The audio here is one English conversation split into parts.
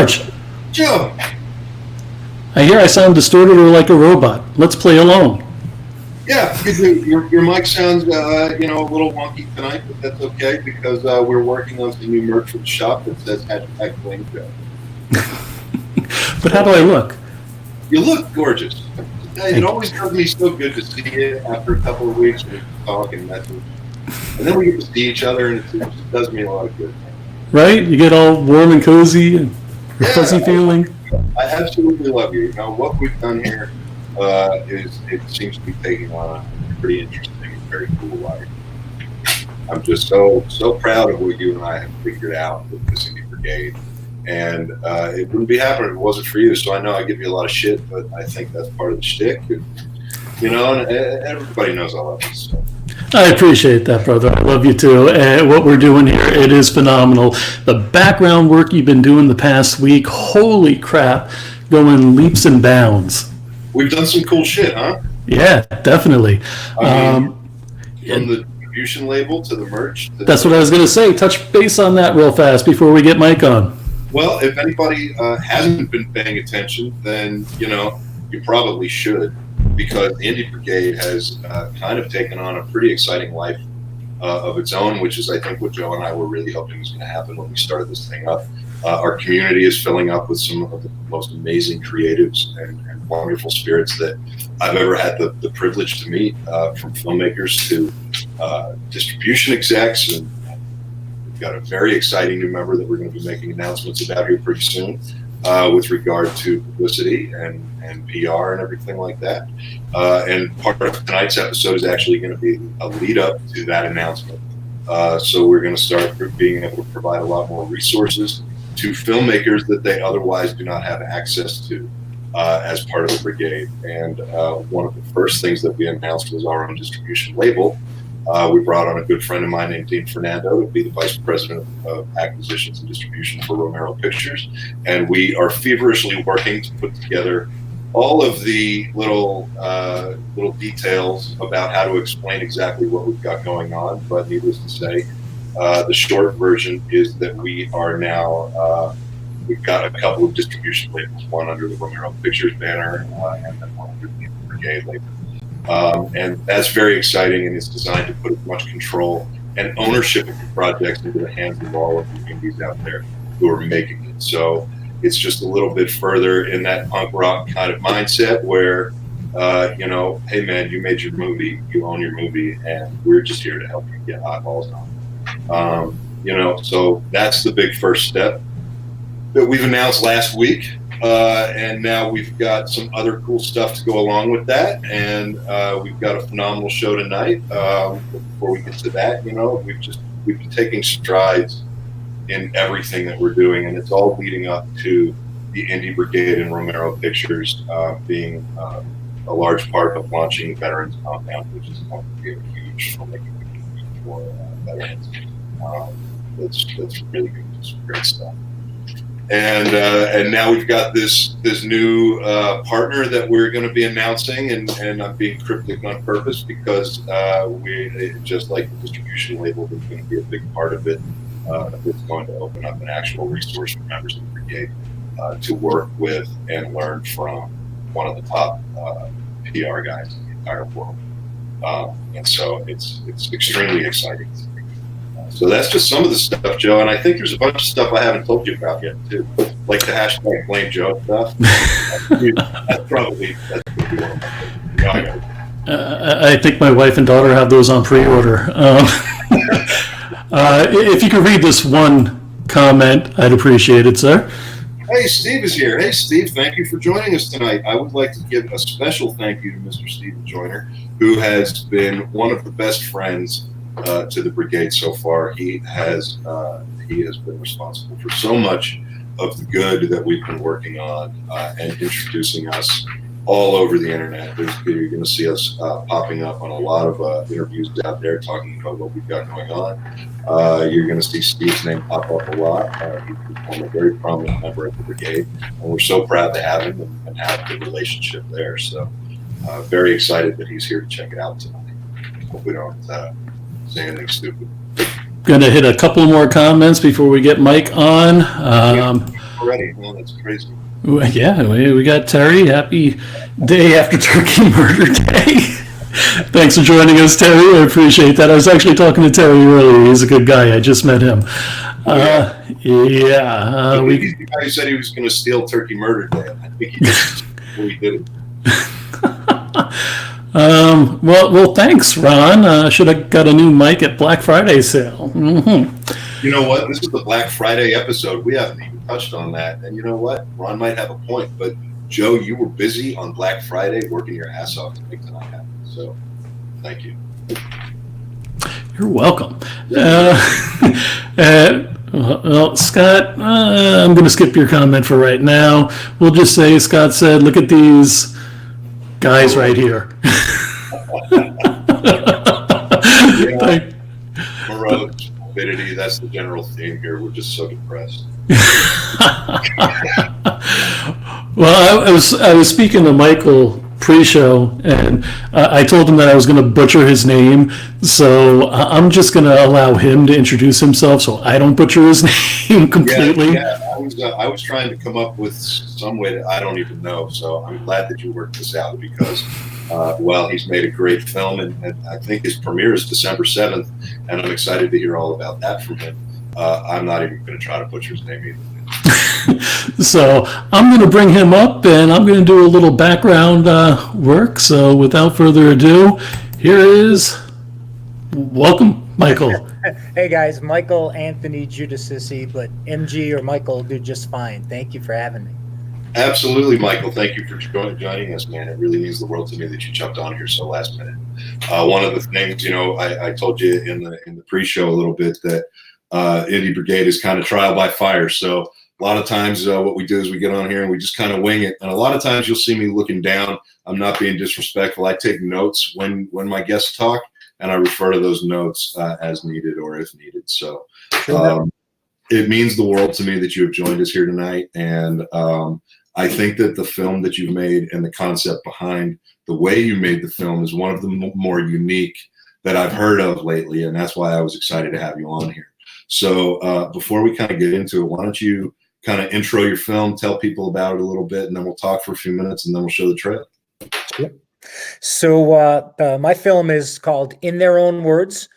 Sarge, Joe. I hear I sound distorted or like a robot. Let's play along. Yeah, your mic sounds a little wonky tonight, but that's okay because we're working on some new merch for the shop that says #Blame Joe. But how do I look? You look gorgeous. It always does me so good to see you after a couple of weeks when we talk and message. And then we get to see each other, and it just does me a lot of good. Right? You get all warm and cozy and fuzzy feeling. I absolutely love you. You know, what we've done here it seems to be taking on a pretty interesting and very cool life. I'm just so proud of what you and I have figured out with this Indie Brigade. And it wouldn't be happening if it wasn't for you. So I know I give you a lot of shit, but I think that's part of the shtick. And, and everybody knows I love you. So. I appreciate that, brother. I love you too. And what we're doing here, it is phenomenal. The background work you've been doing the past week, holy crap, going leaps and bounds. We've done some cool shit, huh? Yeah, definitely. From the distribution label to the merch. That's what I was going to say. Touch base on that real fast before we get Mike on. Well, if anybody hasn't been paying attention, then, you probably should, because the Indie Brigade has kind of taken on a pretty exciting life of its own, which is, I think, what Joe and I were really hoping was going to happen when we started this thing up. Our community is filling up with some of the most amazing creatives and wonderful spirits that I've ever had the privilege to meet, from filmmakers to distribution execs. And we've got a very exciting new member that we're going to be making announcements about here pretty soon with regard to publicity and PR and everything like that. And part of tonight's episode is actually going to be a lead up to that announcement. So we're going to start being able to provide a lot more resources to filmmakers that they otherwise do not have access to as part of the brigade. And one of the first things that we announced was our own distribution label. We brought on a good friend of mine named Dean Fernando to be the vice president of acquisitions and distribution for Romero Pictures. And we are feverishly working to put together all of the little details about how to explain exactly what we've got going on. But needless to say, the short version is that we are now, we've got a couple of distribution labels, one under the Romero Pictures banner and then one under the Brigade label. And that's very exciting, and it's designed to put as much control and ownership of the projects into the hands of all of the indies out there who are making it. So it's just a little bit further in that punk rock kind of mindset where, hey man, you made your movie, you own your movie, and we're just here to help you get eyeballs on it. So that's the big first step that we've announced last week. And now we've got some other cool stuff to go along with that. And we've got a phenomenal show tonight. Before we get to that, we've been taking strides in everything that we're doing, and it's all leading up to the Indie Brigade and Romero Pictures being a large part of launching Veterans Compound, which is going to be a huge filmmaking for veterans. That's really good, just great stuff. And now we've got this new partner that we're going to be announcing, and I'm being cryptic on purpose because we, just like the distribution label, is going to be a big part of it. It's going to open up an actual resource for members of the brigade to work with and learn from one of the top PR guys in the entire world. And so it's extremely exciting. So that's just some of the stuff, Joe. And I think there's a bunch of stuff I haven't told you about yet, too. Like the hashtag Blame Joe stuff. That's probably one of my favorites. I think my wife and daughter have those on pre-order. If you could read this one comment, I'd appreciate it, sir. Hey, Steve is here. Hey, Steve, thank you for joining us tonight. I would like to give a special thank you to Mr. Stephen Joyner, who has been one of the best friends to the brigade so far. He has been responsible for so much of the good that we've been working on and introducing us all over the internet. You're going to see us popping up on a lot of interviews out there talking about what we've got going on. You're going to see Steve's name pop up a lot. He's become a very prominent member of the brigade, and we're so proud to have him and have the relationship there. So very excited that he's here to check it out tonight. Hope we don't say anything stupid. Going to hit a couple more comments before we get Mike on. All already. Oh, that's crazy. Yeah, we got Terry. Happy day after Turkey Murder Day. Thanks for joining us, Terry. I appreciate that. I was actually talking to Terry earlier. He's a good guy. I just met him. Yeah. He's the guy who said he was going to steal Turkey Murder Day. I think he just he did it. Well, thanks, Ron. Should have got a new mic at Black Friday sale. Mm-hmm. You know what? This is the Black Friday episode. We haven't even touched on that. And you know what? Ron might have a point, but Joe, you were busy on Black Friday working your ass off to make tonight happen. So, thank you. You're welcome. Well, Scott, I'm going to skip your comment for right now. We'll just say Scott said, look at these guys right here. Morose, morbidity, that's the general theme here. We're just so depressed. Well, I was speaking to Michael pre-show, and I told him that I was going to butcher his name, so I'm just going to allow him to introduce himself so I don't butcher his name completely. I was trying to come up with some way that I don't even know, so I'm glad that you worked this out because, he's made a great film, and I think his premiere is December 7th, and I'm excited to hear all about that from him. I'm not even going to try to butcher his name either. So I'm going to bring him up, and I'm going to do a little background work. So without further ado, here is welcome, Michael. Hey guys, Michael Anthony Giudicissi, but MG or Michael will do just fine. Thank you for having me. Absolutely, Michael. Thank you for joining us, man. It really means the world to me that you jumped on here so last minute. One of the things, I told you in the pre-show a little bit that Indie Brigade is kind of trial by fire. So a lot of times what we do is we get on here and we just kind of wing it. And a lot of times you'll see me looking down. I'm not being disrespectful. I take notes when my guests talk, and I refer to those notes as needed or if needed. So it means the world to me that you have joined us here tonight. And I think that the film that you've made and the concept behind the way you made the film is one of the more unique that I've heard of lately. And that's why I was excited to have you on here. So before we kind of get into it, why don't you kind of intro your film, tell people about it a little bit, and then we'll talk for a few minutes, and then we'll show the trailer. Yep. So my film is called In Their Own Words,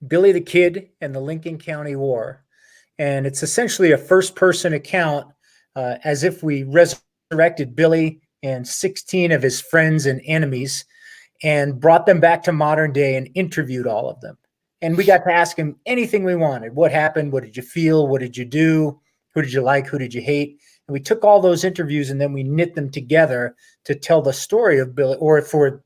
Billy the Kid and the Lincoln County War. And it's essentially a first-person account as if we resurrected Billy and 16 of his friends and enemies and brought them back to modern day and interviewed all of them. And we got to ask him anything we wanted. What happened? What did you feel? What did you do? Who did you like? Who did you hate? And we took all those interviews and then we knit them together to tell the story of Billy, or for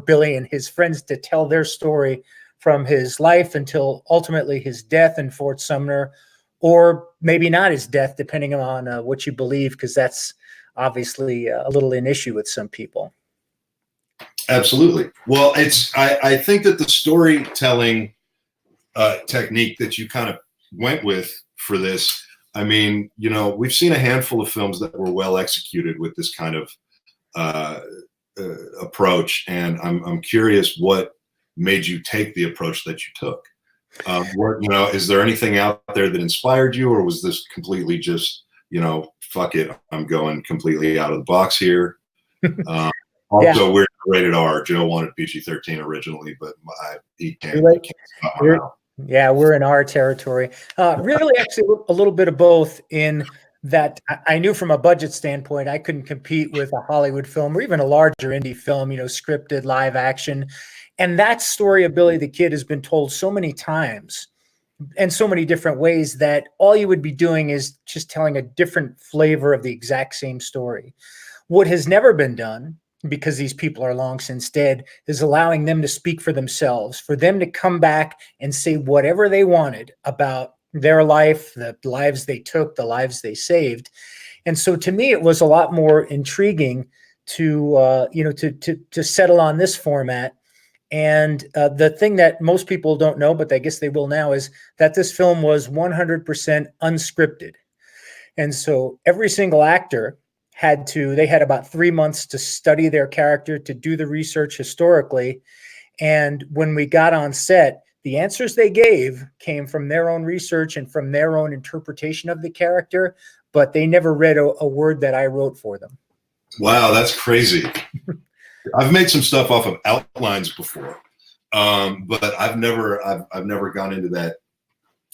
Billy and his friends to tell their story from his life until ultimately his death in Fort Sumner, or maybe not his death, depending on what you believe, because that's obviously a little an issue with some people. Absolutely. Well, I think that the storytelling technique that you kind of went with for this, I mean, we've seen a handful of films that were well executed with this kind of approach, and I'm curious what made you take the approach that you took. Is there anything out there that inspired you, or was this completely just, fuck it, I'm going completely out of the box here? Also, we're rated R. Joe wanted PG-13 originally, but he can't stop my mouth. Yeah, we're in our territory. Really, actually, a little bit of both in that I knew from a budget standpoint, I couldn't compete with a Hollywood film or even a larger indie film, scripted live action. And that story of Billy the Kid has been told so many times in so many different ways that all you would be doing is just telling a different flavor of the exact same story. What has never been done, because these people are long since dead, is allowing them to speak for themselves, for them to come back and say whatever they wanted about their life, the lives they took, the lives they saved. And so to me, it was a lot more intriguing to settle on this format. And the thing that most people don't know, but I guess they will now, is that this film was 100% unscripted. And so every single actor they had about 3 months to study their character, to do the research historically. And when we got on set, the answers they gave came from their own research and from their own interpretation of the character. but they never read a word that I wrote for them. Wow, that's crazy. I've made some stuff off of outlines before, but I've never gone into that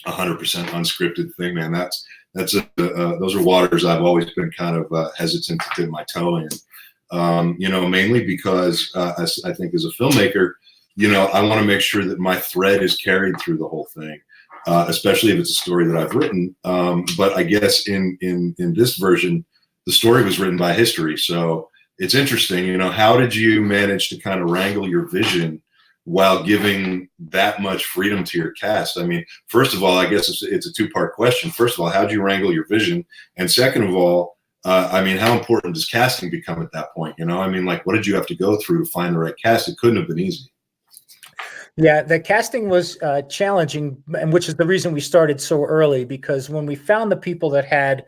100% unscripted thing, man. Those are waters I've always been kind of hesitant to dip my toe in. Mainly because I think as a filmmaker, I want to make sure that my thread is carried through the whole thing, especially if it's a story that I've written. But I guess in this version, the story was written by history. So it's interesting, how did you manage to kind of wrangle your vision while giving that much freedom to your cast? I mean, first of all, I guess it's a two-part question. First of all, how do you wrangle your vision? And second of all, how important does casting become at that point? What did you have to go through to find the right cast? It couldn't have been easy. Yeah, the casting was challenging, and which is the reason we started so early, because when we found the people that had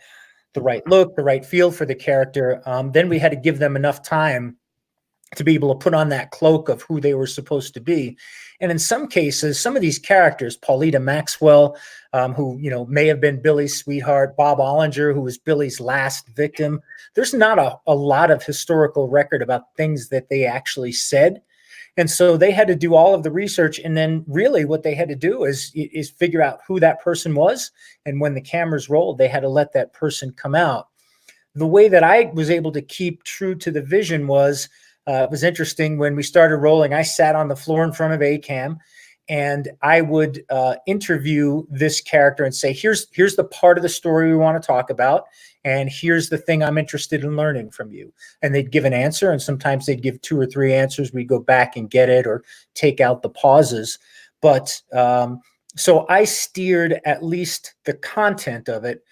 the right look, the right feel for the character, then we had to give them enough time to be able to put on that cloak of who they were supposed to be. And in some cases, some of these characters, Paulita Maxwell, who, may have been Billy's sweetheart, Bob Ollinger, who was Billy's last victim, there's not a lot of historical record about things that they actually said. And so they had to do all of the research. And then really what they had to do is figure out who that person was. And when the cameras rolled, they had to let that person come out. The way that I was able to keep true to the vision was, it was interesting. When we started rolling, I sat on the floor in front of ACAM, and I would interview this character and say, here's the part of the story we want to talk about, and here's the thing I'm interested in learning from you. And they'd give an answer, and sometimes they'd give 2 or 3 answers. We'd go back and get it or take out the pauses. But so I steered at least the content of it.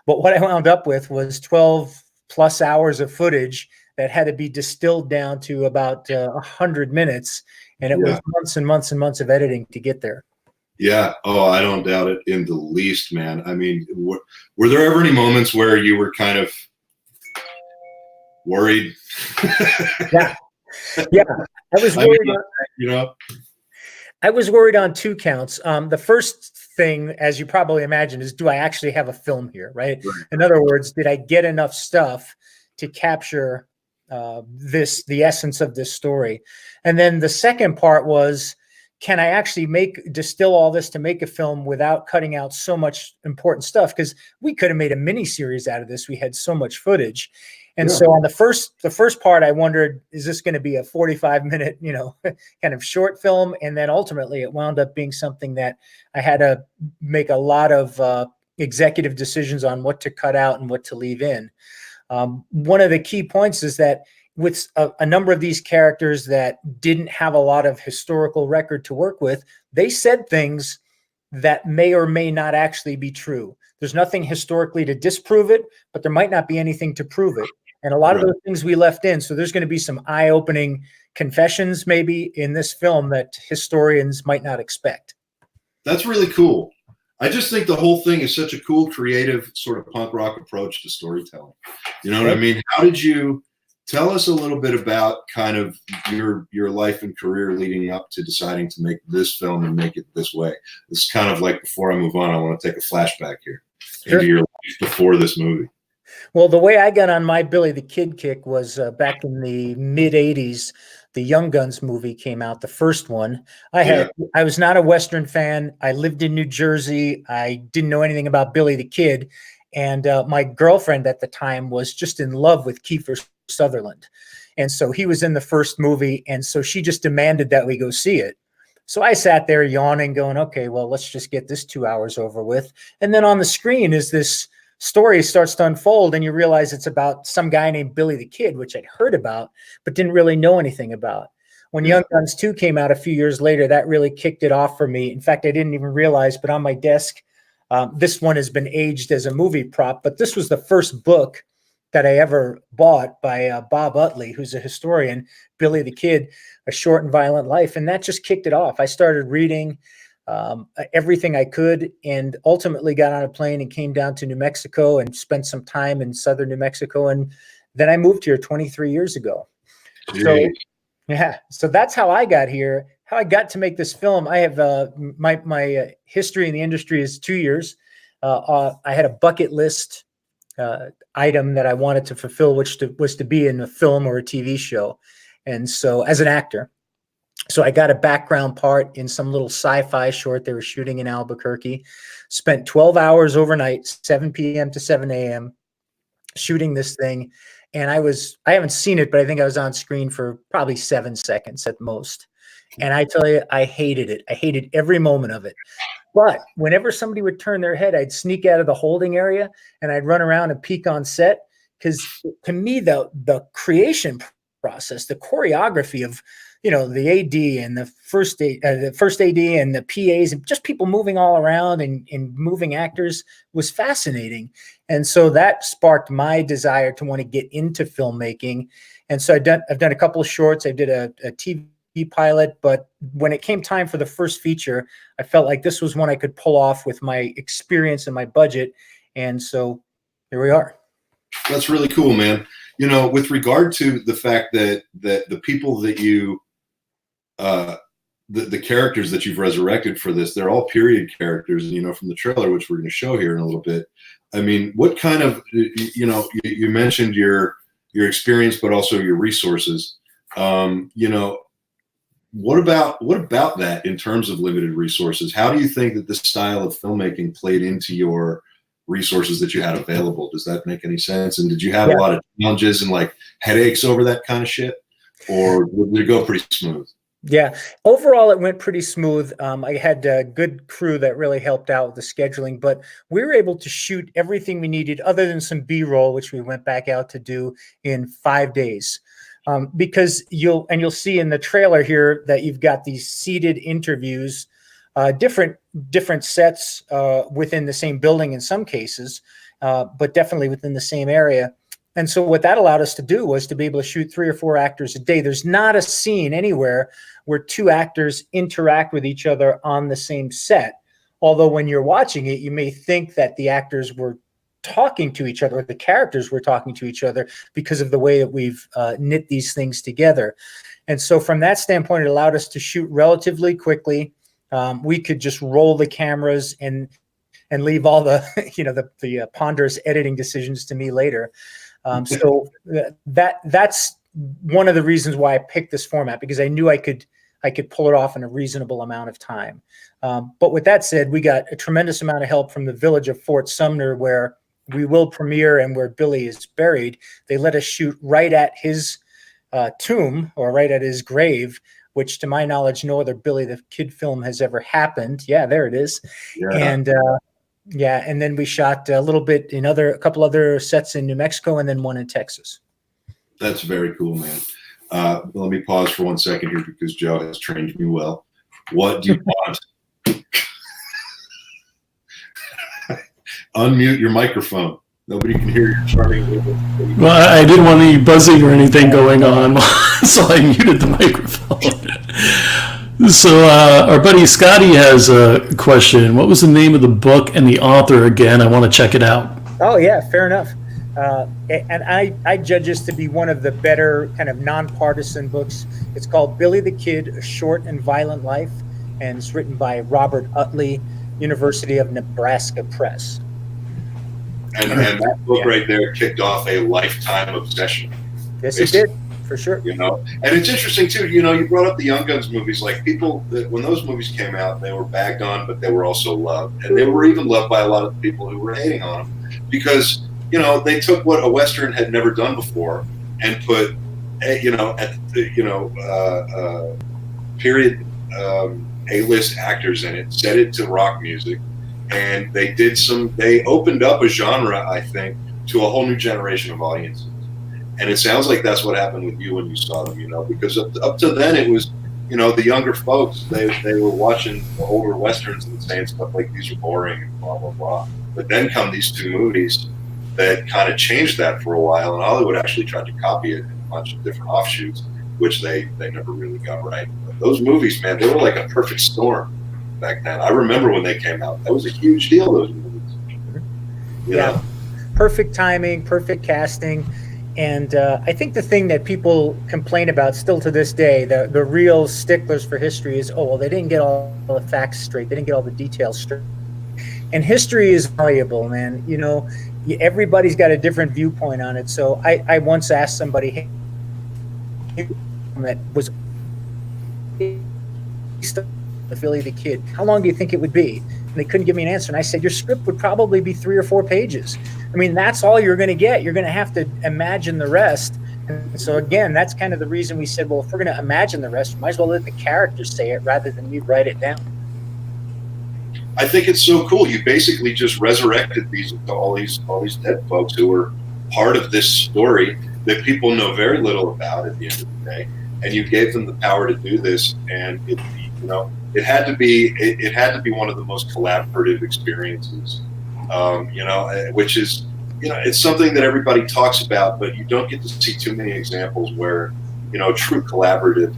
But what I wound up with was 12 plus hours of footage that had to be distilled down to about 100 minutes. And it was months and months and months of editing to get there. Yeah. Oh, I don't doubt it in the least, man. I mean, were there ever any moments where you were kind of worried? Yeah. I was worried. I was worried on 2 counts. The first thing, as you probably imagine, is, do I actually have a film here, right? In other words, did I get enough stuff to capture the essence of this story? And then the second part was, can I actually distill all this to make a film without cutting out so much important stuff? Because we could have made a mini series out of this. We had so much footage. And so on the first part, I wondered, is this going to be a 45-minute, kind of short film? And then ultimately it wound up being something that I had to make a lot of executive decisions on what to cut out and what to leave in. One of the key points is that with a number of these characters that didn't have a lot of historical record to work with, they said things that may or may not actually be true. There's nothing historically to disprove it, but there might not be anything to prove it. And a lot of those things we left in. So there's going to be some eye-opening confessions maybe in this film that historians might not expect. That's really cool. I just think the whole thing is such a cool, creative sort of punk rock approach to storytelling. You know what I mean? How did you tell us a little bit about kind of your life and career leading up to deciding to make this film and make it this way? It's kind of like, before I move on, I want to take a flashback here into your life before this movie. Well, the way I got on my Billy the Kid kick was back in the mid 80s. The Young Guns movie came out, the first one. I was not a Western fan. I lived in New Jersey. I didn't know anything about Billy the Kid. And my girlfriend at the time was just in love with Kiefer Sutherland. And so he was in the first movie. And so she just demanded that we go see it. So I sat there yawning, going, okay, well, let's just get this 2 hours over with. And then on the screen is this story starts to unfold, and you realize it's about some guy named Billy the Kid, which I'd heard about, but didn't really know anything about. When Young Guns 2 came out a few years later, that really kicked it off for me. In fact, I didn't even realize, but on my desk, this one has been aged as a movie prop, but this was the first book that I ever bought by Bob Utley, who's a historian, Billy the Kid, A Short and Violent Life. And that just kicked it off. I started reading everything I could, and ultimately got on a plane and came down to New Mexico and spent some time in southern New Mexico. And then I moved here 23 years ago. So that's how I got here. How I got to make this film. I have my history in the industry is 2 years. I had a bucket list item that I wanted to fulfill, which was to be in a film or a TV show. And so as an actor, so I got a background part in some little sci-fi short they were shooting in Albuquerque, spent 12 hours overnight, 7 p.m. to 7 a.m. shooting this thing. And I haven't seen it, but I think I was on screen for probably 7 seconds at most. And I tell you, I hated it. I hated every moment of it. But whenever somebody would turn their head, I'd sneak out of the holding area and I'd run around and peek on set. Because to me, the creation process, the choreography of, the AD and the first AD and the PAs and just people moving all around and moving actors was fascinating. And so that sparked my desire to want to get into filmmaking. And so I've done a couple of shorts. I did a TV pilot, but when it came time for the first feature, I felt like this was one I could pull off with my experience and my budget. And so here we are. That's really cool, man. With regard to the fact that the people that you, the characters that you've resurrected for this, they're all period characters, from the trailer, which we're going to show here in a little bit. I mean, what kind of, you mentioned your experience, but also your resources. What about that in terms of limited resources? How do you think that this style of filmmaking played into your resources that you had available? Does that make any sense? And did you have a lot of challenges and like headaches over that kind of shit, or did it go pretty smooth? Yeah, overall it went pretty smooth. I had a good crew that really helped out with the scheduling, but we were able to shoot everything we needed other than some B-roll, which we went back out to do in 5 days. Because you'll see in the trailer here that you've got these seated interviews, different sets within the same building in some cases, but definitely within the same area. And so what that allowed us to do was to be able to shoot 3 or 4 actors a day. There's not a scene anywhere where 2 actors interact with each other on the same set. Although when you're watching it, you may think that the actors were talking to each other, or the characters were talking to each other because of the way that we've knit these things together. And so from that standpoint, it allowed us to shoot relatively quickly. We could just roll the cameras and leave all the, the ponderous editing decisions to me later. So that's one of the reasons why I picked this format, because I knew I could pull it off in a reasonable amount of time. But with that said, we got a tremendous amount of help from the village of Fort Sumner, where we will premiere and where Billy is buried. They let us shoot right at his tomb, or right at his grave, which to my knowledge, no other Billy the Kid film has ever happened. Yeah, there it is. Yeah. And then we shot a little bit in a couple other sets in New Mexico, and then one in Texas. That's very cool, man. Let me pause for 1 second here, because Joe has trained me well. What do you want? Unmute your microphone. Nobody can hear your charming little. Well, I didn't want any buzzing or anything going on, so I muted the microphone. So our buddy Scotty has a question. What was the name of the book and the author again? I want to check it out. Oh, yeah, fair enough. And I judge this to be one of the better kind of nonpartisan books. It's called Billy the Kid, A Short and Violent Life, and it's written by Robert Utley, University of Nebraska Press. And that book right there kicked off a lifetime obsession. Yes, it did, for sure. And it's interesting too. You brought up the Young Guns movies. Like, people, when those movies came out, they were bagged on, but they were also loved, and they were even loved by a lot of the people who were hating on them, because they took what a Western had never done before and put, period A-list actors in it, set it to rock music. And they opened up a genre, I think, to a whole new generation of audiences. And it sounds like that's what happened with you when you saw them, because up to then it was, the younger folks, they were watching the older Westerns and saying stuff like, these are boring and blah, blah, blah. But then come these 2 movies that kind of changed that for a while. And Hollywood actually tried to copy it in a bunch of different offshoots, which they never really got right. But those movies, man, they were like a perfect storm back then. I remember when they came out. That was a huge deal, those movies. Yeah. Perfect timing, perfect casting. And I think the thing that people complain about still to this day, the real sticklers for history is, they didn't get all the facts straight. They didn't get all the details straight. And history is valuable, man. everybody's got a different viewpoint on it. So I once asked somebody, hey, that was Billy the Kid, how long do you think it would be? And they couldn't give me an answer. And I said, your script would probably be 3 or 4 pages. I mean, that's all you're going to get. You're going to have to imagine the rest. And so again, that's kind of the reason we said, well, if we're going to imagine the rest, we might as well let the characters say it rather than me write it down. I think it's so cool. You basically just resurrected all these dead folks who were part of this story that people know very little about at the end of the day, and you gave them the power to do this. And it had to be one of the most collaborative experiences. Which is, it's something that everybody talks about, but you don't get to see too many examples where, true collaborative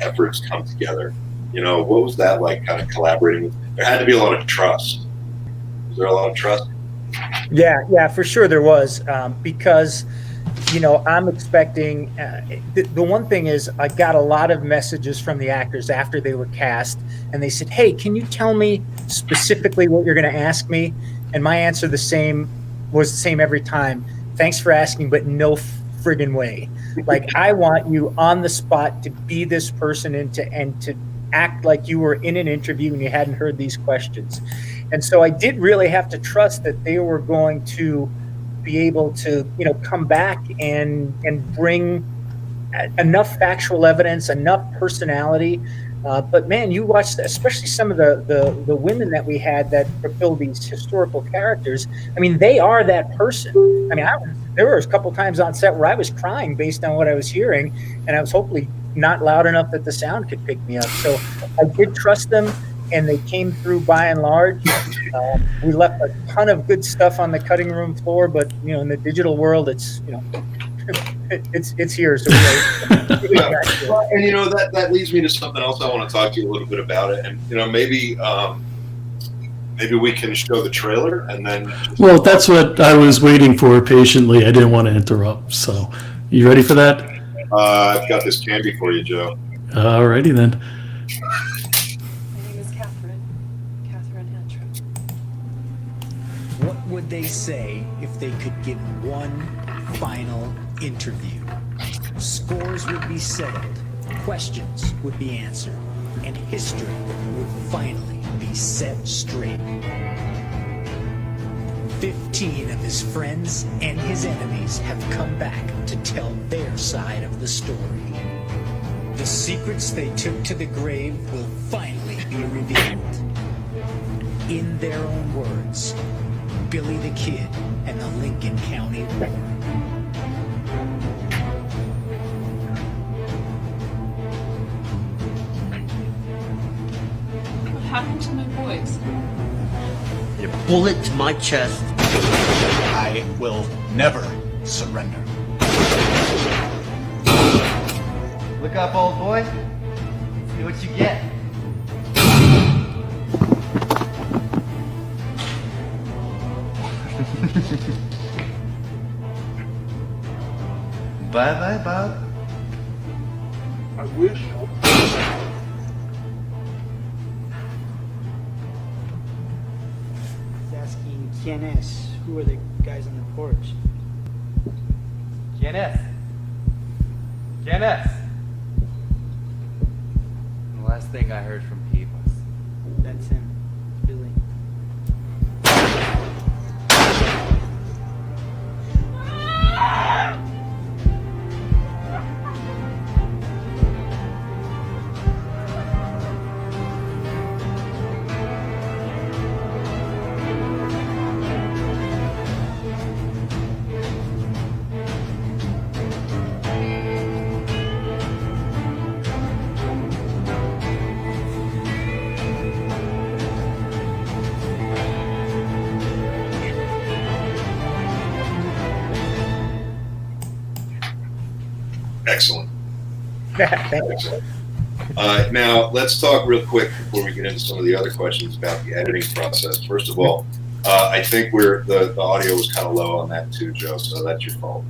efforts come together. What was that like, kind of collaborating? There had to be a lot of trust. Was there a lot of trust? Yeah, for sure there was, because, I'm expecting, the one thing is I got a lot of messages from the actors after they were cast, and they said, hey, can you tell me specifically what you're going to ask me? And my answer was the same every time. Thanks for asking, but no friggin' way. Like, I want you on the spot to be this person and to act like you were in an interview and you hadn't heard these questions. And so I did really have to trust that they were going to be able to, come back and bring enough factual evidence, enough personality. But man, you watched, especially some of the women that we had that fulfill these historical characters. I mean, they are that person. I mean, there were a couple times on set where I was crying based on what I was hearing, and I was hopefully not loud enough that the sound could pick me up. So I did trust them, and they came through by and large. We left a ton of good stuff on the cutting room floor, but in the digital world, it's it's here. So well, and that leads me to something else I want to talk to you a little bit about it, and maybe we can show the trailer and then. Well, that's what I was waiting for patiently. I didn't want to interrupt. So, you ready for that? I've got this candy for you, Joe. Alrighty then. My name is Catherine Antrim. What would they say if they could give one final interview? Scores would be settled, questions would be answered, and history would finally be set straight. 15 of his friends and his enemies have come back to tell their side of the story. The secrets they took to the grave will finally be revealed. In their own words, Billy the Kid and the Lincoln County War. What happened to my boys? A bullet to my chest. I will never surrender. Look up, old boy. See what you get. Bye-bye, Bob. I wish. Asking quién es, who are the guys on the porch? ¿Quién es? ¿Quién es? The last thing I heard from Pete was, That's him, Billy. Excellent. Thanks. Now, let's talk real quick before we get into some of the other questions about the editing process. First of all, I think the audio was kind of low on that too, Joe, so that's your fault.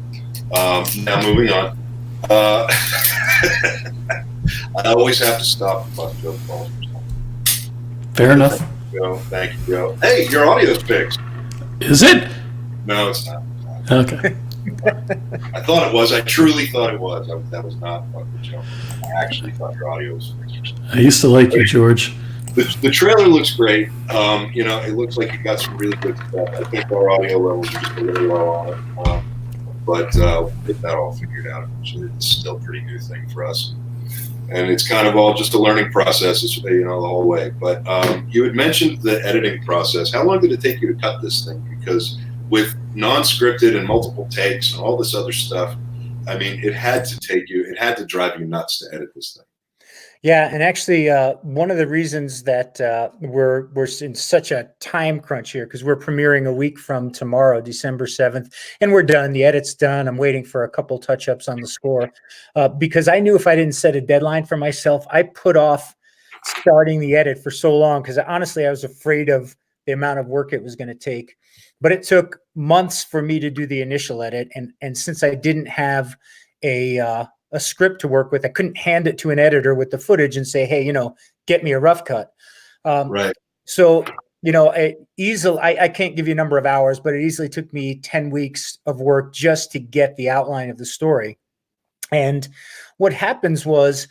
Now, moving on. I always have to stop and bust Joe balls. Fair enough. Joe, thank you, Joe. Hey, your audio's fixed. Is it? No, it's not. Okay. I thought it was. I truly thought it was. That was not a joke. I actually thought your audio was fixed. I used to like you, George. The trailer looks great. It looks like you got some really good stuff. I think our audio levels are just a little low on it. But we'll get that all figured out eventually. It's still a pretty new thing for us. And it's kind of all just a learning process, the whole way. But you had mentioned the editing process. How long did it take you to cut this thing? Because with non-scripted and multiple takes and all this other stuff, I mean, it had to drive you nuts to edit this thing. Yeah, and actually, one of the reasons that we're in such a time crunch here, because we're premiering a week from tomorrow, December 7th, and we're done. The edit's done. I'm waiting for a couple touch-ups on the score, because I knew if I didn't set a deadline for myself, I put off starting the edit for so long, because honestly, I was afraid of the amount of work it was going to take. But it took months for me to do the initial edit, and since I didn't have a script to work with, I couldn't hand it to an editor with the footage and say, hey, get me a rough cut. Right. So, I can't give you a number of hours, but it easily took me 10 weeks of work just to get the outline of the story. And what happens was,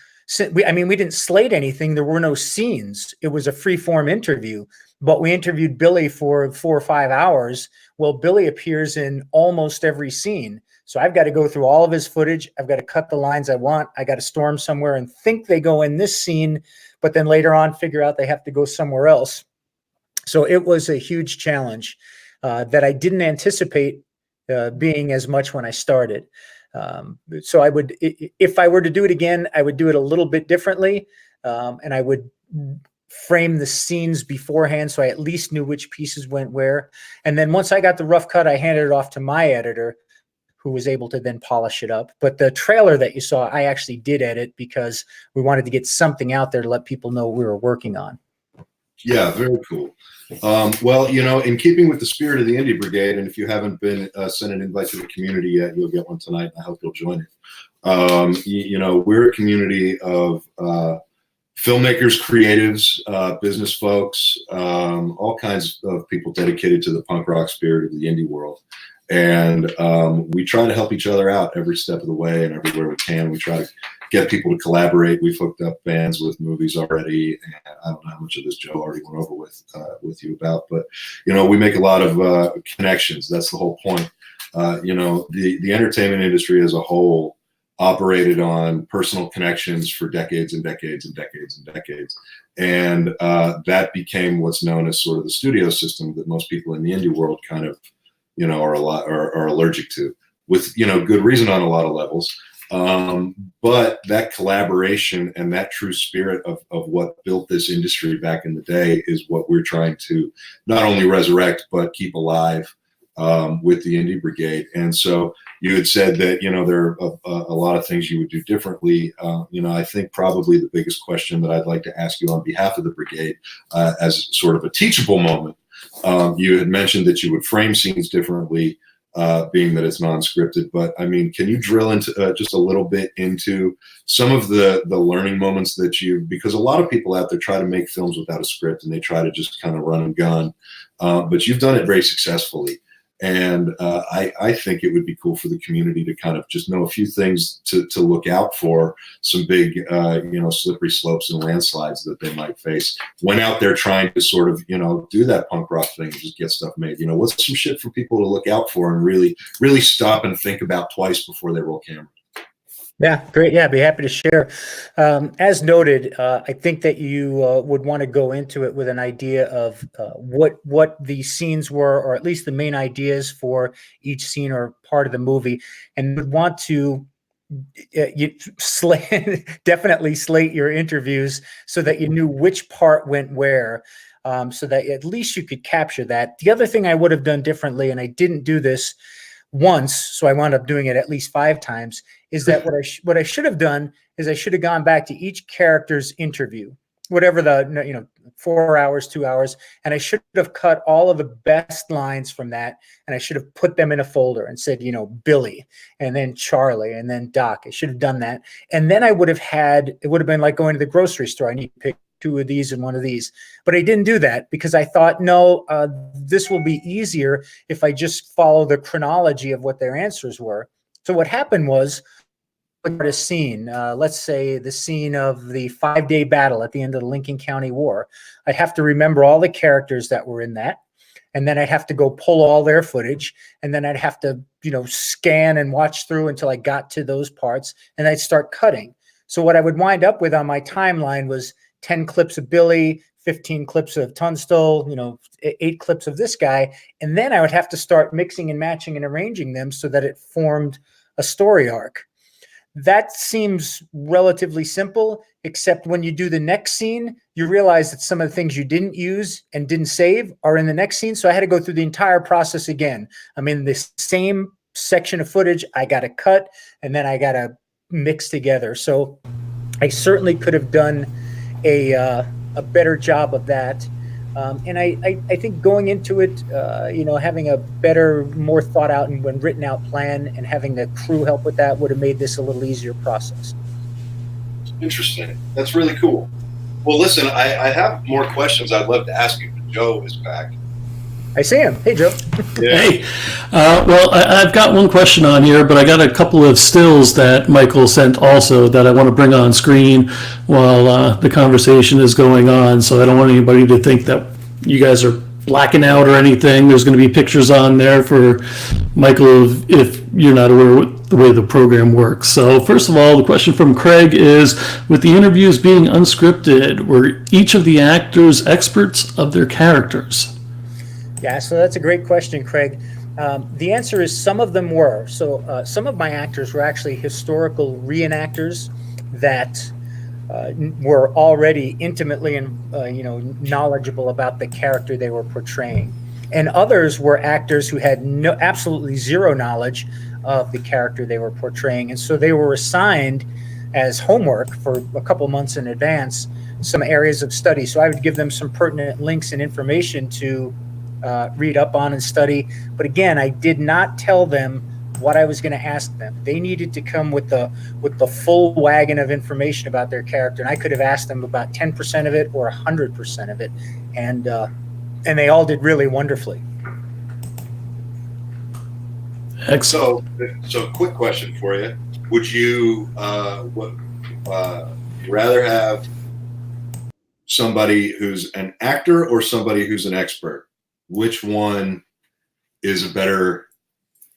we didn't slate anything. There were no scenes. It was a free form interview, but we interviewed Billy for 4 or 5 hours. Well, Billy appears in almost every scene. So I've got to go through all of his footage. I've got to cut the lines I want. I got to storm somewhere and think they go in this scene, but then later on figure out they have to go somewhere else. So it was a huge challenge that I didn't anticipate being as much when I started. So I would, if I were to do it again, I would do it a little bit differently. And I would frame the scenes beforehand so I at least knew which pieces went where. And then once I got the rough cut, I handed it off to my editor, who was able to then polish it up. But the trailer that you saw, I actually did edit because we wanted to get something out there to let people know what we were working on. Yeah, very cool. Well, in keeping with the spirit of the Indie Brigade, and if you haven't been sent an invite to the community yet, you'll get one tonight. I hope you'll join it. We're a community of filmmakers, creatives, business folks, all kinds of people dedicated to the punk rock spirit of the indie world. And we try to help each other out every step of the way and everywhere we can. We try to get people to collaborate. We've hooked up bands with movies already. And I don't know how much of this Joe already went over with you about, but we make a lot of connections. That's the whole point. The entertainment industry as a whole operated on personal connections for decades and decades and decades and decades. And that became what's known as sort of the studio system that most people in the indie world kind of are allergic to, with good reason on a lot of levels. But that collaboration and that true spirit of what built this industry back in the day is what we're trying to not only resurrect but keep alive with the Indie Brigade. And so you had said that there are a lot of things you would do differently. I think probably the biggest question that I'd like to ask you on behalf of the brigade, as sort of a teachable moment. You had mentioned that you would frame scenes differently, being that it's non-scripted. But I mean, can you drill into just a little bit into some of the learning moments that because a lot of people out there try to make films without a script and they try to just kind of run and gun, but you've done it very successfully. And I think it would be cool for the community to kind of just know a few things to look out for, some big, slippery slopes and landslides that they might face when out there trying to sort of, do that punk rock thing and just get stuff made. What's some shit for people to look out for and really, really stop and think about twice before they roll camera? Yeah, great. Yeah, I'd be happy to share. As noted, I think that you would want to go into it with an idea of what the scenes were, or at least the main ideas for each scene or part of the movie, and would want to definitely slate your interviews so that you knew which part went where, so that at least you could capture that. The other thing I would have done differently, and I didn't do this once, so I wound up doing it at least 5 times, is that what I should have done is I should have gone back to each character's interview, whatever the 4 hours, 2 hours, and I should have cut all of the best lines from that, and I should have put them in a folder and said, Billy, and then Charlie, and then Doc. I should have done that, and then I would have had, it would have been like going to the grocery store. I need to pick 2 of these and 1 of these. But I didn't do that because I thought, no, this will be easier if I just follow the chronology of what their answers were. So what happened was, a scene, let's say the scene of the 5-day battle at the end of the Lincoln County War. I'd have to remember all the characters that were in that. And then I'd have to go pull all their footage. And then I'd have to, scan and watch through until I got to those parts. And I'd start cutting. So what I would wind up with on my timeline was 10 clips of Billy, 15 clips of Tunstall, 8 clips of this guy. And then I would have to start mixing and matching and arranging them so that it formed a story arc. That seems relatively simple, except when you do the next scene, you realize that some of the things you didn't use and didn't save are in the next scene. So I had to go through the entire process again. I'm in this same section of footage. I got to cut, and then I got to mix together. So I certainly could have done a better job of that. And I think going into it, having a better, more thought out and when written out plan and having the crew help with that would have made this a little easier process. Interesting. That's really cool. Well, listen, I have more questions I'd love to ask you, but Joe is back. I see him. Hey, Joe. Yeah. Hey, well, I've got one question on here, but I got a couple of stills that Michael sent also that I want to bring on screen while the conversation is going on. So I don't want anybody to think that you guys are blacking out or anything. There's going to be pictures on there for Michael if you're not aware of the way the program works. So first of all, the question from Craig is, with the interviews being unscripted, were each of the actors experts of their characters? Yeah, so that's a great question, Craig. The answer is some of them were. So some of my actors were actually historical reenactors that were already intimately and knowledgeable about the character they were portraying, and others were actors who had absolutely zero knowledge of the character they were portraying, and so they were assigned as homework for a couple months in advance some areas of study. So I would give them some pertinent links and information to read up on and study. But again, I did not tell them what I was going to ask them. They needed to come with the full wagon of information about their character, and I could have asked them about 10% of it or 100% of it, and they all did really wonderfully. So quick question for you: would you rather have somebody who's an actor or somebody who's an expert? Which one is better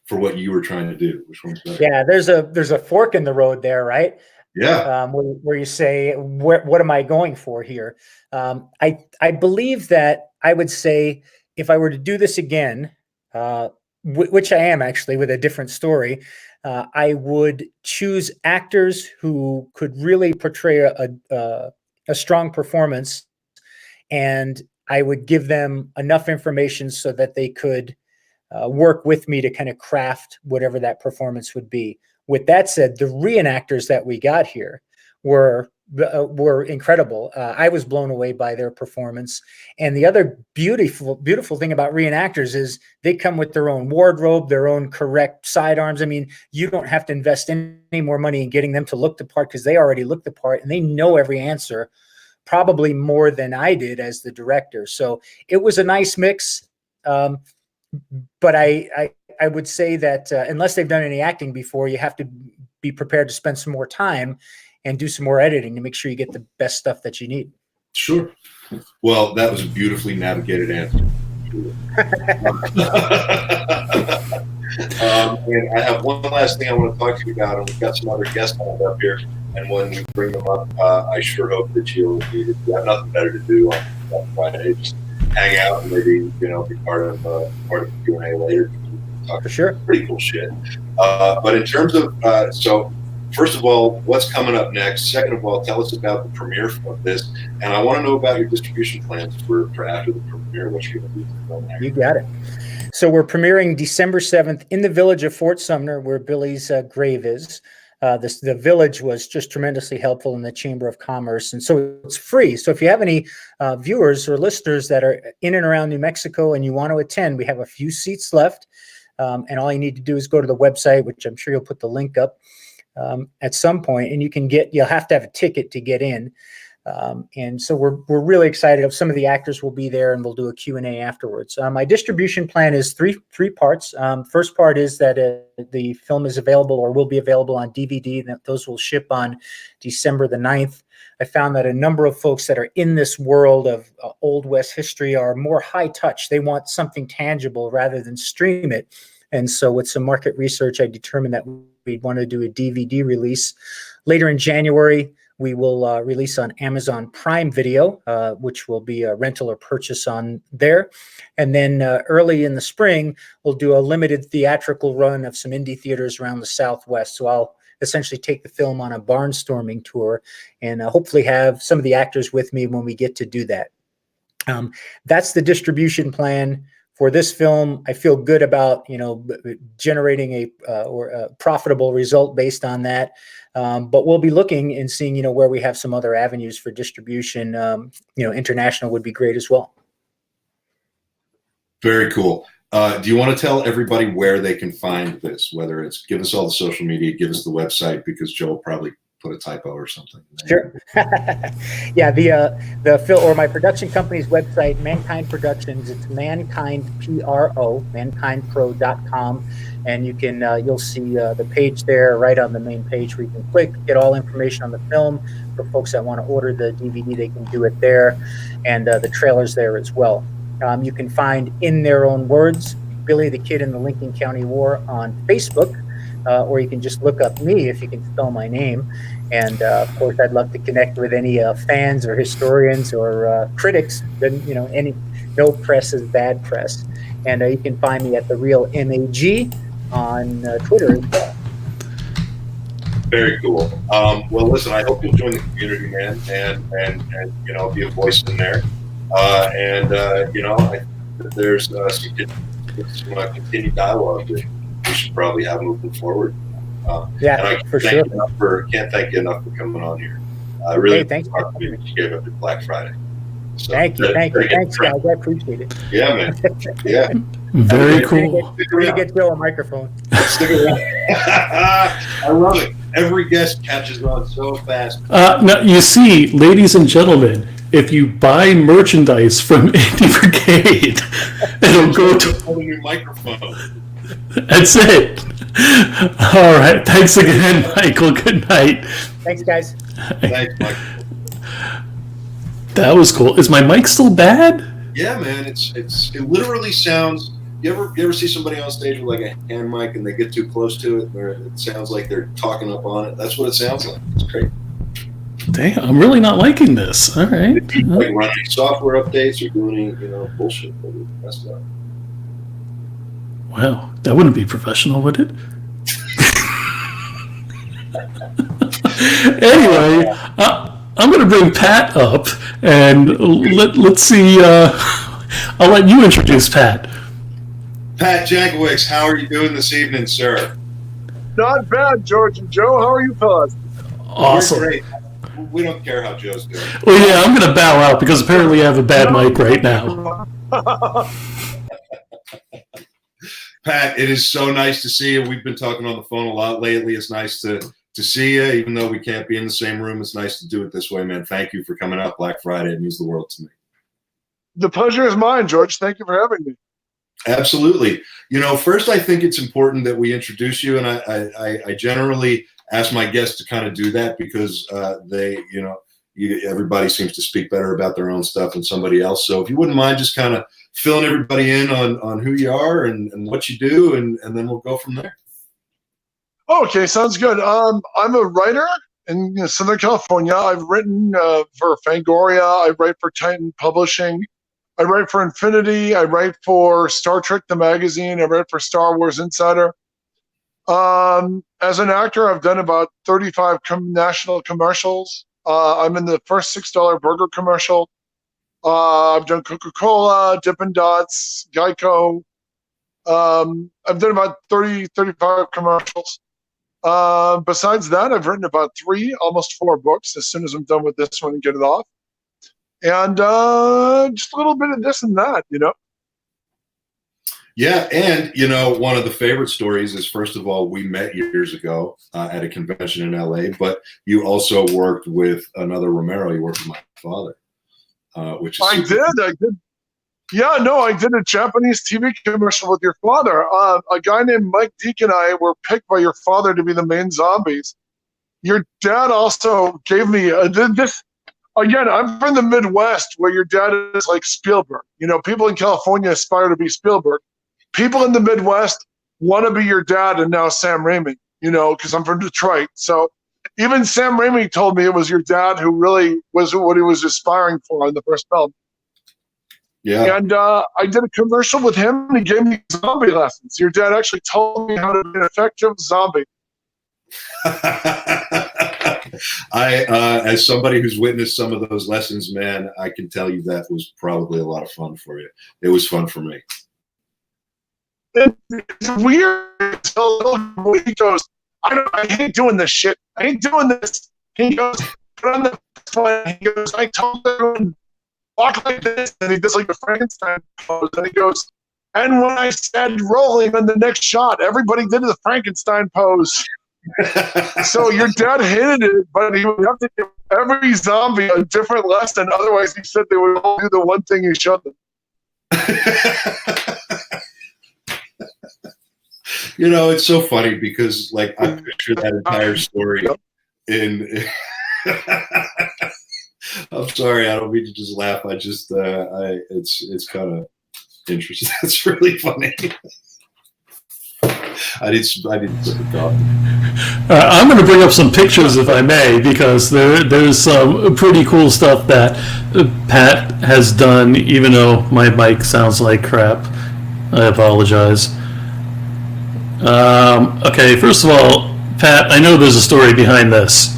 for what you were trying to do? Which one's better? Yeah, there's a fork in the road there, right? Yeah. Where you say, what am I going for here? I believe that I would say if I were to do this again, which I am actually with a different story, I would choose actors who could really portray a strong performance, and I would give them enough information so that they could work with me to kind of craft whatever that performance would be. With that said, the reenactors that we got here were incredible. I was blown away by their performance. And the other beautiful thing about reenactors is they come with their own wardrobe, their own correct sidearms. I mean, you don't have to invest any more money in getting them to look the part because they already look the part and they know every answer, probably more than I did as the director. So it was a nice mix. But I would say that unless they've done any acting before, you have to be prepared to spend some more time and do some more editing to make sure you get the best stuff that you need. Sure. Well, that was a beautifully navigated answer. And I have one last thing I want to talk to you about, and we've got some other guests lined up here. And when we bring them up, I sure hope that if you have nothing better to do on Friday, just hang out and maybe be part of the Q&A later. Talk For sure. Pretty cool shit. But in terms of so, first of all, what's coming up next? Second of all, tell us about the premiere of this, and I want to know about your distribution plans for after the premiere. What you're going to do? You got it. So we're premiering December 7th in the village of Fort Sumner, where Billy's grave is. The village was just tremendously helpful in the Chamber of Commerce, and so it's free. So if you have any viewers or listeners that are in and around New Mexico and you want to attend, we have a few seats left, and all you need to do is go to the website, which I'm sure you'll put the link up at some point, and you'll have to have a ticket to get in. And so we're really excited. Some of the actors will be there, and we'll do a Q&A afterwards. My distribution plan is three parts. First part is that the film is available or will be available on DVD. And those will ship on December the 9th. I found that a number of folks that are in this world of Old West history are more high touch. They want something tangible rather than stream it. And so with some market research, I determined that we'd want to do a DVD release. Later in January, we will release on Amazon Prime Video, which will be a rental or purchase on there. And then early in the spring, we'll do a limited theatrical run of some indie theaters around the Southwest. So I'll essentially take the film on a barnstorming tour and hopefully have some of the actors with me when we get to do that. That's the distribution plan for this film. I feel good about, generating a profitable result based on that. But we'll be looking and seeing, where we have some other avenues for distribution. International would be great as well. Very cool. Do you want to tell everybody where they can find this? Whether it's give us all the social media, give us the website, because Joe will probably put a typo or something. Sure. Yeah, the film or my production company's website, Mankind Productions. It's Mankind PRO, mankindpro.com, and you can you'll see the page there right on the main page where you can click, get all information on the film. For folks that want to order the DVD, they can do it there, and the trailer's there as well. You can find In Their Own Words, Billy the Kid in the Lincoln County War on Facebook, or you can just look up me if you can spell my name. And of course, I'd love to connect with any fans or historians or critics. No press is bad press. And you can find me at The Real MAG on Twitter as well. Very cool. Well, listen, I hope you'll join the community, man, and be a voice in there. I think there's some continued dialogue that we should probably have moving forward. For sure. Can't thank you enough for coming on here. I really thanks. You gave up your Black Friday. So thank you. Thanks, guys. I appreciate it. Yeah, man. Yeah. Very cool. We're gonna get Joe a microphone. Stick around. I love it. Every guest catches on so fast. Now, you see, ladies and gentlemen, if you buy merchandise from Indie Brigade, it'll go to a new microphone. That's it. All right. Thanks again, Michael. Good night. Thanks, guys. Thanks, Michael. That was cool. Is my mic still bad? Yeah, man. It literally sounds. You ever see somebody on stage with like a hand mic and they get too close to it where it sounds like they're talking up on it? That's what it sounds like. It's great. Damn, I'm really not liking this. All right. Like running software updates or doing any, bullshit. Messed up. Wow, that wouldn't be professional, would it? Anyway, I'm going to bring Pat up, and let's see. I'll let you introduce Pat. Pat Jankiewicz, how are you doing this evening, sir? Not bad, George and Joe. How are you fellas? Awesome. We're great. We don't care how Joe's doing. Well, yeah, I'm going to bow out because apparently I have a bad mic right now. Pat, it is so nice to see you. We've been talking on the phone a lot lately. It's nice to see you, even though we can't be in the same room. It's nice to do it this way, man. Thank you for coming out Black Friday. It means the world to me. The pleasure is mine, George. Thank you for having me. Absolutely. First, I think it's important that we introduce you, and I generally ask my guests to kind of do that because everybody seems to speak better about their own stuff than somebody else. So if you wouldn't mind just kind of filling everybody in on who you are and what you do, and then we'll go from there. Okay, sounds good. I'm a writer in Southern California. I've written for Fangoria. I write for Titan Publishing. I write for Infinity. I write for Star Trek the magazine. I write for Star Wars Insider. As an actor, I've done about 35 national commercials. I'm in the first $6 burger commercial. I've done Coca-Cola, Dippin' Dots, Geico. I've done about 35 commercials. Besides that, I've written about almost 4 books as soon as I'm done with this one and get it off. And just a little bit of this and that, Yeah, and you know, one of the favorite stories is, first of all, we met years ago at a convention in LA, but you also worked with another Romero. You worked with my father, which is I did. Yeah, no, I did a Japanese TV commercial with your father. A guy named Mike Deek and I were picked by your father to be the main zombies. Your dad also gave me this. Again, I'm from the Midwest, where your dad is like Spielberg. You know, people in California aspire to be Spielberg. People in the Midwest want to be your dad, and now Sam Raimi. You know, because I'm from Detroit. So even Sam Raimi told me it was your dad who really was what he was aspiring for in the first film. Yeah. And I did a commercial with him, and he gave me zombie lessons. Your dad actually told me how to be an effective zombie. As somebody who's witnessed some of those lessons, man, I can tell you that was probably a lot of fun for you. It was fun for me. It's weird. So he goes, I hate doing this shit. I hate doing this. He goes, put on the phone. He goes, I told everyone, walk like this. And he does like the Frankenstein pose. And he goes, and when I said rolling on the next shot, everybody did the Frankenstein pose. So your dad hated it, but he would have to give every zombie a different lesson. Otherwise, he said they would all do the one thing he showed them. You know, it's so funny because, like, I picture that entire story in. I'm sorry, I don't mean to just laugh. I just, it's kind of interesting. It's really funny. I didn't thought. I'm going to bring up some pictures, if I may, because there's some pretty cool stuff that Pat has done, even though my mic sounds like crap. I apologize. Okay, first of all, Pat, I know there's a story behind this.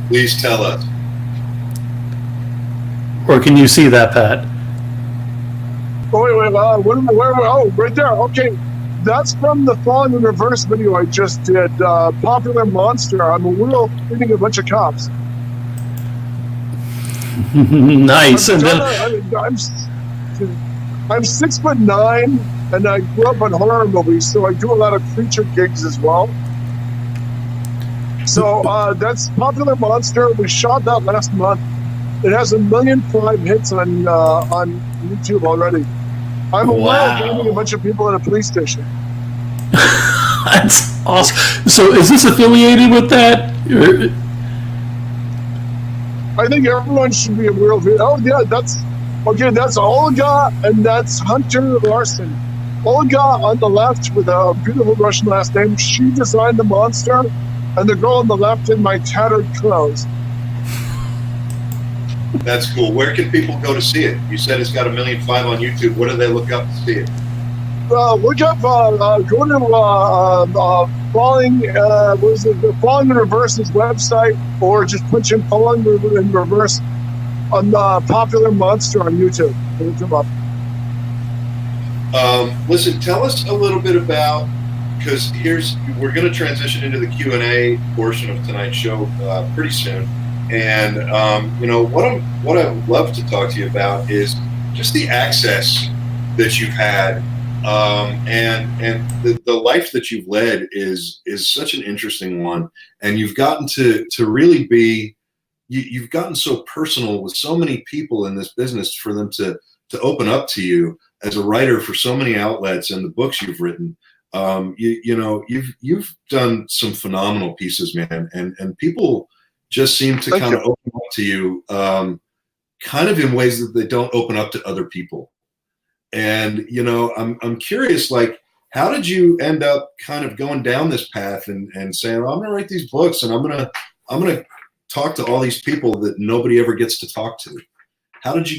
Please tell us. Or can you see that, Pat? Oh, where, oh, right there. Okay. That's from the Falling in Reverse video I just did. Popular Monster. I'm a wheel eating a bunch of cops. Nice. I'm 6'9", and I grew up on horror movies, so I do a lot of creature gigs as well. So that's Popular Monster. We shot that last month. It has 1.5 million hits on YouTube already. I'm aware of gaming a bunch of people in a police station. That's awesome. So is this affiliated with that? I think everyone should be aware of it. Oh, yeah, that's Olga, and that's Hunter Larson. Olga on the left with a beautiful Russian last name. She designed the monster, and the girl on the left in my tattered clothes. That's cool. Where can people go to see it? You said it's got 1.5 million on YouTube. What do they look up to see it? Look up, go to Falling in Reverse's website, or just punch in Falling in Reverse on the Popular Monster on YouTube. Look them up. Listen, tell us a little bit about, because we're going to transition into the Q&A portion of tonight's show pretty soon. And you know what I'd love to talk to you about is just the access that you've had, and the life that you've led is such an interesting one, and you've gotten to really be you've gotten so personal with so many people in this business for them to open up to you as a writer for so many outlets and the books you've written. You know you've done some phenomenal pieces, man, and people just seem to kind of open up to you kind of in ways that they don't open up to other people. And, you know, I'm curious, like, how did you end up kind of going down this path and saying, well, I'm going to write these books and I'm going to talk to all these people that nobody ever gets to talk to? How did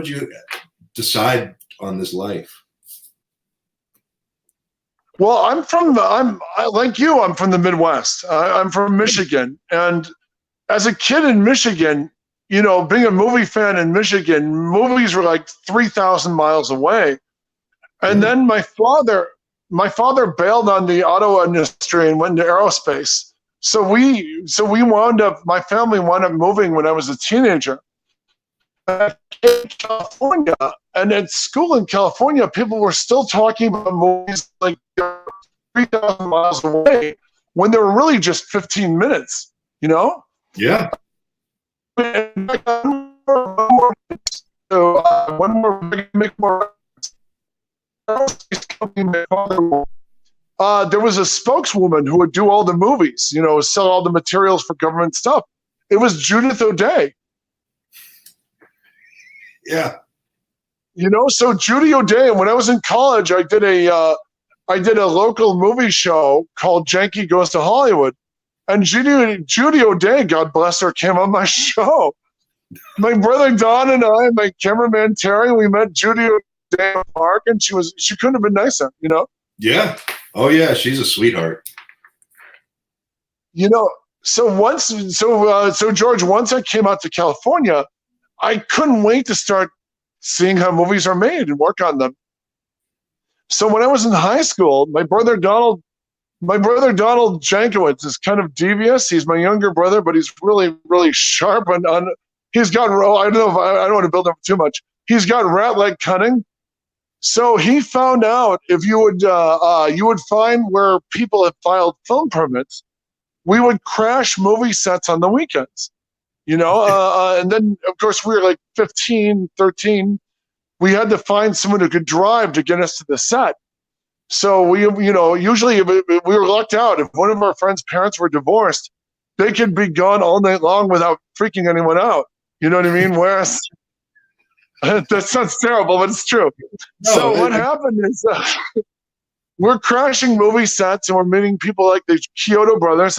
you decide on this life? Well, I'm like you, I'm from the Midwest. I'm from Michigan. And as a kid in Michigan, you know, being a movie fan in Michigan, movies were like 3,000 miles away. And then my father bailed on the auto industry and went into aerospace. So my family wound up moving when I was a teenager. in California, and at school in California, people were still talking about movies like 3,000 miles away when they were really just 15 minutes, you know? Yeah. And one more, make more. There was a spokeswoman who would do all the movies, you know, sell all the materials for government stuff. It was Judith O'Day. Yeah. You know, so Judy O'Day, and when I was in college, I did a local movie show called Janky Goes to Hollywood. And Judy O'Day, God bless her, came on my show. My brother Don and I, my cameraman Terry, we met Judy O'Day in the park, and she couldn't have been nicer, you know? Yeah. Oh yeah, she's a sweetheart. You know, so George, once I came out to California, I couldn't wait to start seeing how movies are made and work on them. So when I was in high school, my brother Donald Jankiewicz is kind of devious. He's my younger brother, but he's really, really sharp. He's got, I don't want to build up too much. He's got rat-like cunning. So he found out if you would find where people have filed film permits, we would crash movie sets on the weekends, you know? And then, of course, we were like 15, 13. We had to find someone who could drive to get us to the set. So we, you know, usually we were lucked out. If one of our friends' parents were divorced, they could be gone all night long without freaking anyone out. You know what I mean? Whereas that sounds terrible, but it's true. So what happened is we're crashing movie sets and we're meeting people like the Kyoto brothers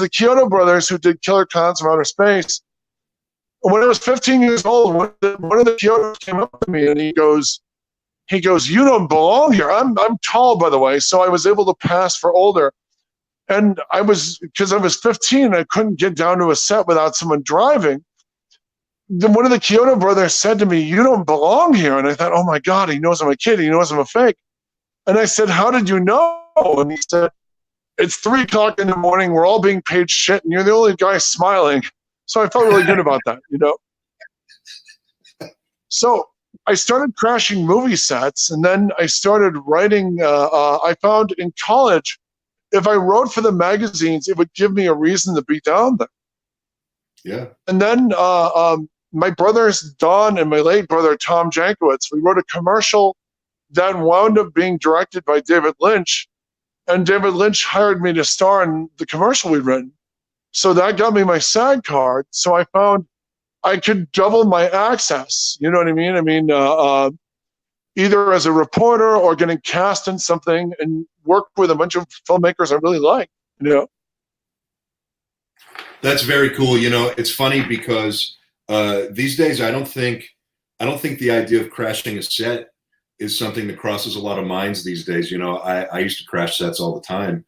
who did Killer Clowns from Outer Space. When I was 15 years old, one of the Kyotos came up to me and he goes, "You don't belong here." I'm tall, by the way, so I was able to pass for older. And because I was 15, I couldn't get down to a set without someone driving. Then one of the Kyoto brothers said to me, "You don't belong here." And I thought, oh my God, he knows I'm a kid. He knows I'm a fake. And I said, "How did you know?" And he said, "It's 3 o'clock in the morning. We're all being paid shit, and you're the only guy smiling." So I felt really good about that, you know? So I started crashing movie sets, and then I started writing. I found in college, if I wrote for the magazines, it would give me a reason to be down there. Yeah. And then my brothers, Don and my late brother, Tom Jankiewicz, we wrote a commercial that wound up being directed by David Lynch. And David Lynch hired me to star in the commercial we'd written. So that got me my SAG card. So I found I could double my access. You know what I mean? I mean, either as a reporter or getting cast in something and work with a bunch of filmmakers I really like, you know? That's very cool. You know, it's funny because these days I don't think the idea of crashing a set is something that crosses a lot of minds these days. You know, I used to crash sets all the time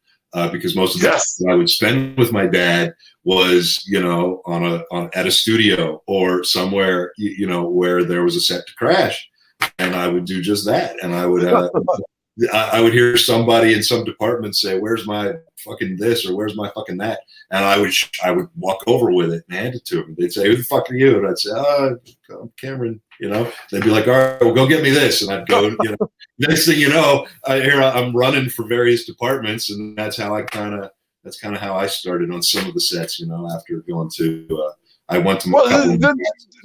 because most of the time I would spend with my dad was, you know, at a studio or somewhere, you know, where there was a set to crash, and I would do just that. And I would hear somebody in some department say, "Where's my fucking this?" or "Where's my fucking that?" And I would walk over with it and hand it to them. They'd say, "Who the fuck are you?" And I'd say, "I'm Cameron." You know, they'd be like, "All right, well, go get me this." And I'd go, you know, next thing you know, I'm running for various departments, and that's kind of how I started on some of the sets. You know, after going to, I went to.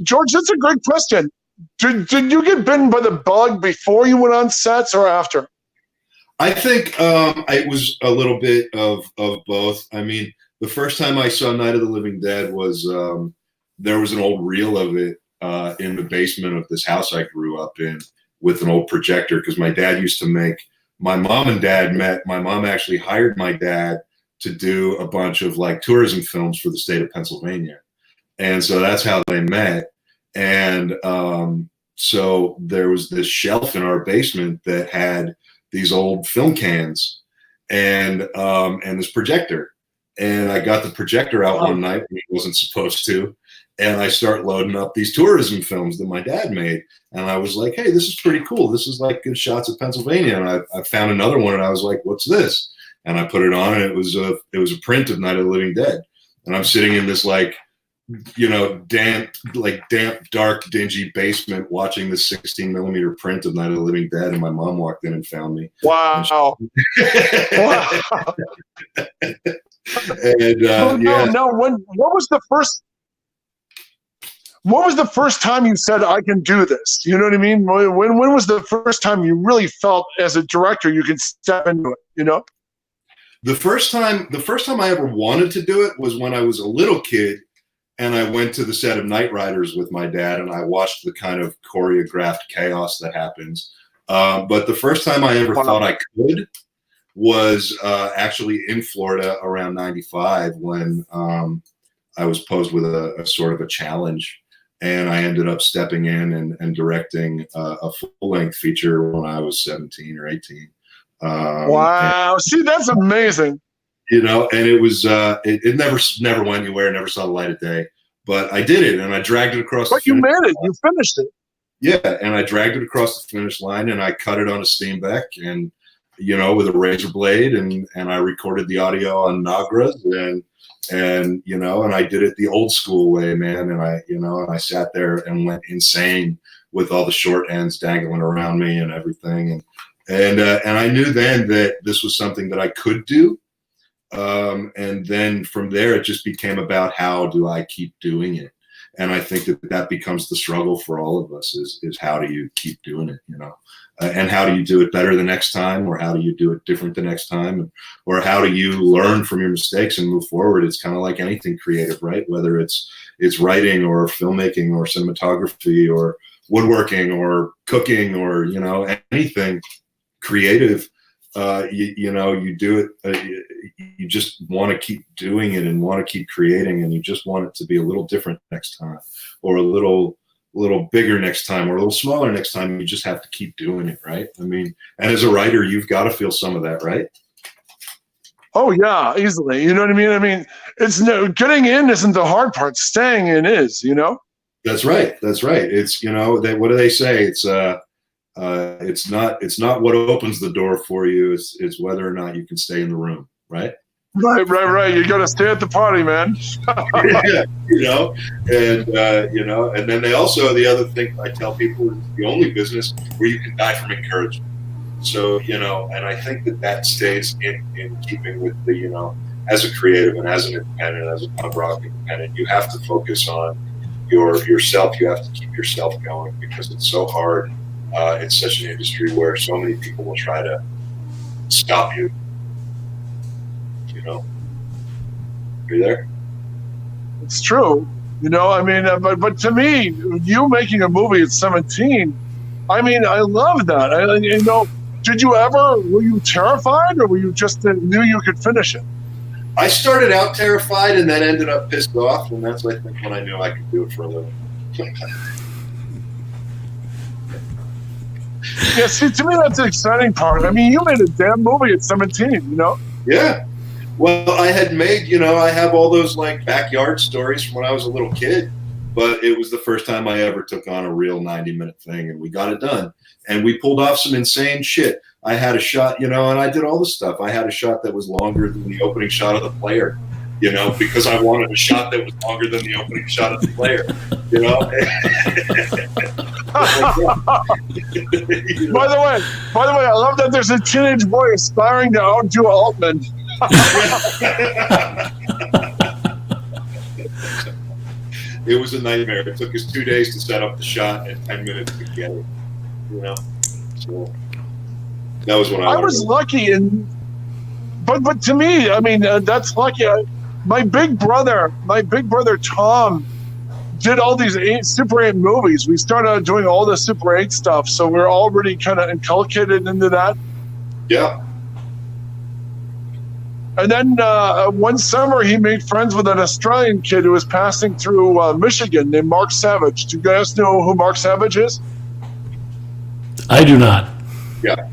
George, that's a great question. Did you get bitten by the bug before you went on sets or after? I think it was a little bit of both. I mean, the first time I saw Night of the Living Dead was there was an old reel of it in the basement of this house I grew up in with an old projector, because my dad used to make, my mom and dad met. My mom actually hired my dad to do a bunch of like tourism films for the state of Pennsylvania. And so that's how they met. And so there was this shelf in our basement that had these old film cans and this projector. And I got the projector out one night when he wasn't supposed to, and I start loading up these tourism films that my dad made. And I was like, "Hey, this is pretty cool. This is like good shots of Pennsylvania." And I found another one, and I was like, "What's this?" And I put it on, and it was a print of Night of the Living Dead. And I'm sitting in this like damp, dark, dingy basement watching the 16mm print of Night of the Living Dead, and my mom walked in and found me. Wow. Wow. And yeah. No, what was the first time you said, I can do this? You know what I mean? When was the first time you really felt as a director you could step into it, you know? The first time I ever wanted to do it was when I was a little kid, and I went to the set of Knight Riders with my dad, and I watched the kind of choreographed chaos that happens. But the first time I ever thought I could was actually in Florida around 95 when I was posed with a sort of a challenge, and I ended up stepping in and directing a full-length feature when I was 17 or 18. Wow. See, that's amazing. And it was it never went anywhere, never saw the light of day, but I did it, and I dragged it across but you made it, you finished it. Yeah, and I dragged it across the finish line, and I cut it on a Steenbeck, and with a razor blade, and I recorded the audio on Nagras, and I did it the old school way, man, and I sat there and went insane with all the short ends dangling around me and everything, and I knew then that this was something that I could do. And then from there, it just became about how do I keep doing it? And I think that becomes the struggle for all of us is how do you keep doing it, and how do you do it better the next time, or how do you do it different the next time, or how do you learn from your mistakes and move forward? It's kind of like anything creative, right? Whether it's writing or filmmaking or cinematography or woodworking or cooking or, anything creative. You do it, you just want to keep doing it and want to keep creating, and you just want it to be a little different next time, or a little bigger next time, or a little smaller next time. You just have to keep doing it, right? I mean, and as a writer, you've got to feel some of that, right? Oh yeah, easily. You know what I mean? I mean, getting in isn't the hard part. Staying in is, That's right. It's, what do they say? It's not what opens the door for you. It's whether or not you can stay in the room, right? Right. You got to stay at the party, man. Yeah, and then they also, the other thing I tell people is the only business where you can die from encouragement. So, and I think that stays in keeping with the, as a creative and as an independent, as a punk rock independent, you have to focus on yourself. You have to keep yourself going because it's so hard. It's such an industry where so many people will try to stop you. Are you there? It's true. I mean, but to me, you making a movie at 17, I mean, I love that. Were you terrified, or were you just knew you could finish it? I started out terrified and then ended up pissed off, and that's, I think, when I knew I could do it for a living. Yeah, see, to me, that's the exciting part. I mean, you made a damn movie at 17, Yeah. Well, I had made, I have all those backyard stories from when I was a little kid, but it was the first time I ever took on a real 90-minute thing, and we got it done. And we pulled off some insane shit. I had a shot, and I did all this stuff. I had a shot that was longer than the opening shot of the player, because I wanted a shot that was longer than the opening shot of the player, By the way, I love that there's a teenage boy aspiring to outdo Altman. It was a nightmare. It took us 2 days to set up the shot and 10 minutes to get it. So that was when I was lucky, but to me, I mean, that's lucky. My big brother Tom did all these Super 8 movies. We started doing all the Super 8 stuff, so we're already kind of inculcated into that. Yeah. And then one summer, he made friends with an Australian kid who was passing through Michigan named Mark Savage. Do you guys know who Mark Savage is? I do not. Yeah.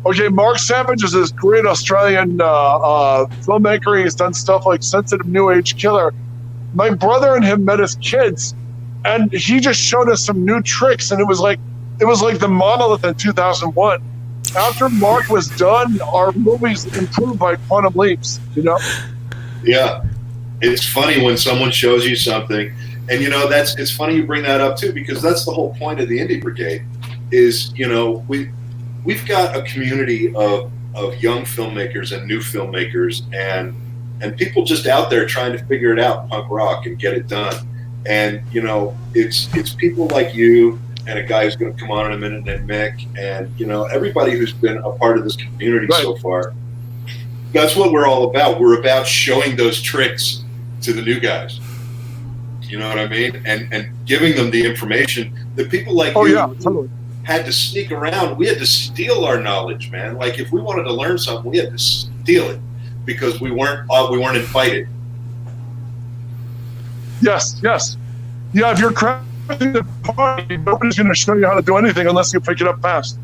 Okay, Mark Savage is this great Australian filmmaker. He's done stuff like Sensitive New Age Killer. My brother and him met as kids, and he just showed us some new tricks, and it was like the Monolith in 2001. After Mark was done, our movies improved by quantum leaps. Yeah. it's funny when someone shows you something, and it's funny you bring that up too, because that's the whole point of the Indie Brigade. Is we've got a community of young filmmakers and new filmmakers and people just out there trying to figure it out, punk rock, and get it done. And it's people like you and a guy who's going to come on in a minute named Mick, and everybody who's been a part of this community so far. That's what we're all about. We're about showing those tricks to the new guys. You know what I mean? And giving them the information that people like you had to sneak around. We had to steal our knowledge, man. Like if we wanted to learn something, we had to steal it because we weren't invited. Yes. Yeah, if you're crashing the party, nobody's going to show you how to do anything unless you pick it up fast.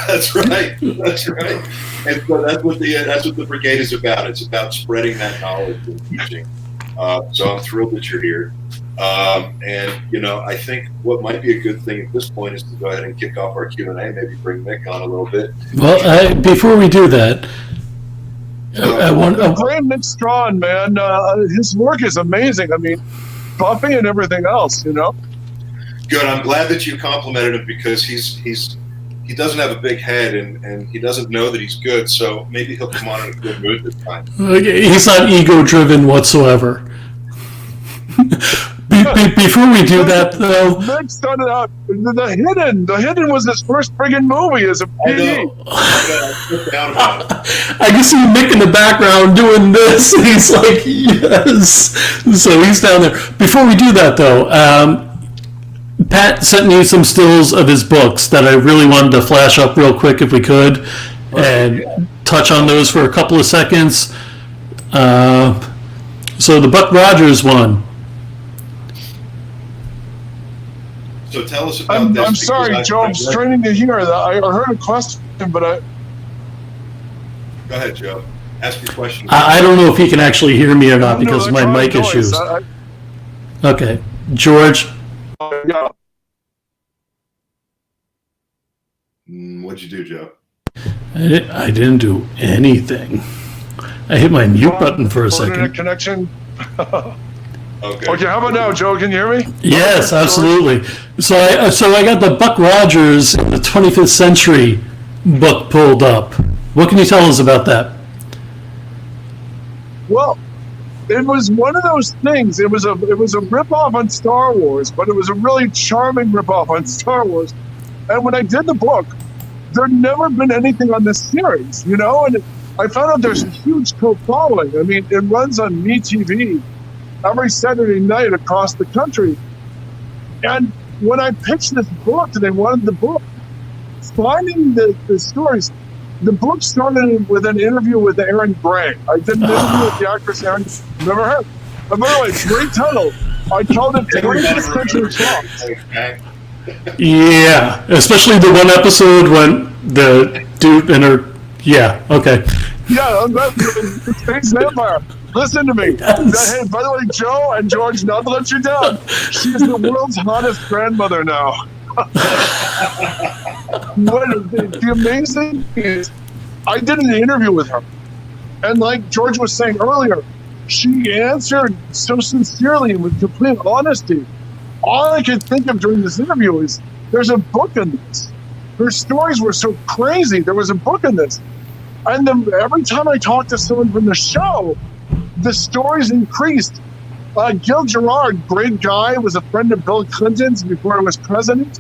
That's right. And so that's what the brigade is about. It's about spreading that knowledge and teaching. So I'm thrilled that you're here. And I think what might be a good thing at this point is to go ahead and kick off our Q&A. Maybe bring Mick on a little bit. Well, before we do that, I want Graham Mick Strawn, man. His work is amazing. I mean, Buffy and everything else. Good. I'm glad that you complimented him because he doesn't have a big head and he doesn't know that he's good. So maybe he'll come on in a good mood this time. He's not ego-driven whatsoever. Before we do that, though, Mick started out. The Hidden was his first friggin' movie as a PD. I can see Mick in the background doing this. He's like, yes. So he's down there. Before we do that, though, Pat sent me some stills of his books that I really wanted to flash up real quick if we could, and touch on those for a couple of seconds. So the Buck Rogers one. So tell us about this. I'm sorry, Joe. I'm straining to hear that. I heard a question, but I. Go ahead, Joe. Ask your question. I don't know if he can actually hear me or not because of my mic issues. Okay, George. Yeah. What'd you do, Joe? I didn't do anything. I hit my mute button for a second. Internet connection. Okay, how about now, Joe? Can you hear me? Yes, absolutely. So I got the Buck Rogers in the 25th Century book pulled up. What can you tell us about that? Well, it was one of those things. It was a ripoff on Star Wars, but it was a really charming ripoff on Star Wars. And when I did the book, there'd never been anything on this series, and I found out there's a huge cult following. I mean, it runs on MeTV every Saturday night across the country. And when I pitched this book and they wanted the book, finding the stories, the book started with an interview with Aaron Gray. I did an interview with the actress Aaron. Remember her? By the way, great title. I called it 20th Century Fox. Yeah, especially the one episode when the dude and her. Yeah, okay. Yeah, Space Vampire. Listen to me. Yes. Hey, by the way, Joe and George, not to let you down, she's the world's hottest grandmother now. The amazing thing is, I did an interview with her, and like George was saying earlier, she answered so sincerely and with complete honesty. All I could think of during this interview is, there's a book in this. Her stories were so crazy. There was a book in this. And every time I talked to someone from the show, the stories increased. Gil Gerard, great guy, was a friend of Bill Clinton's before he was president.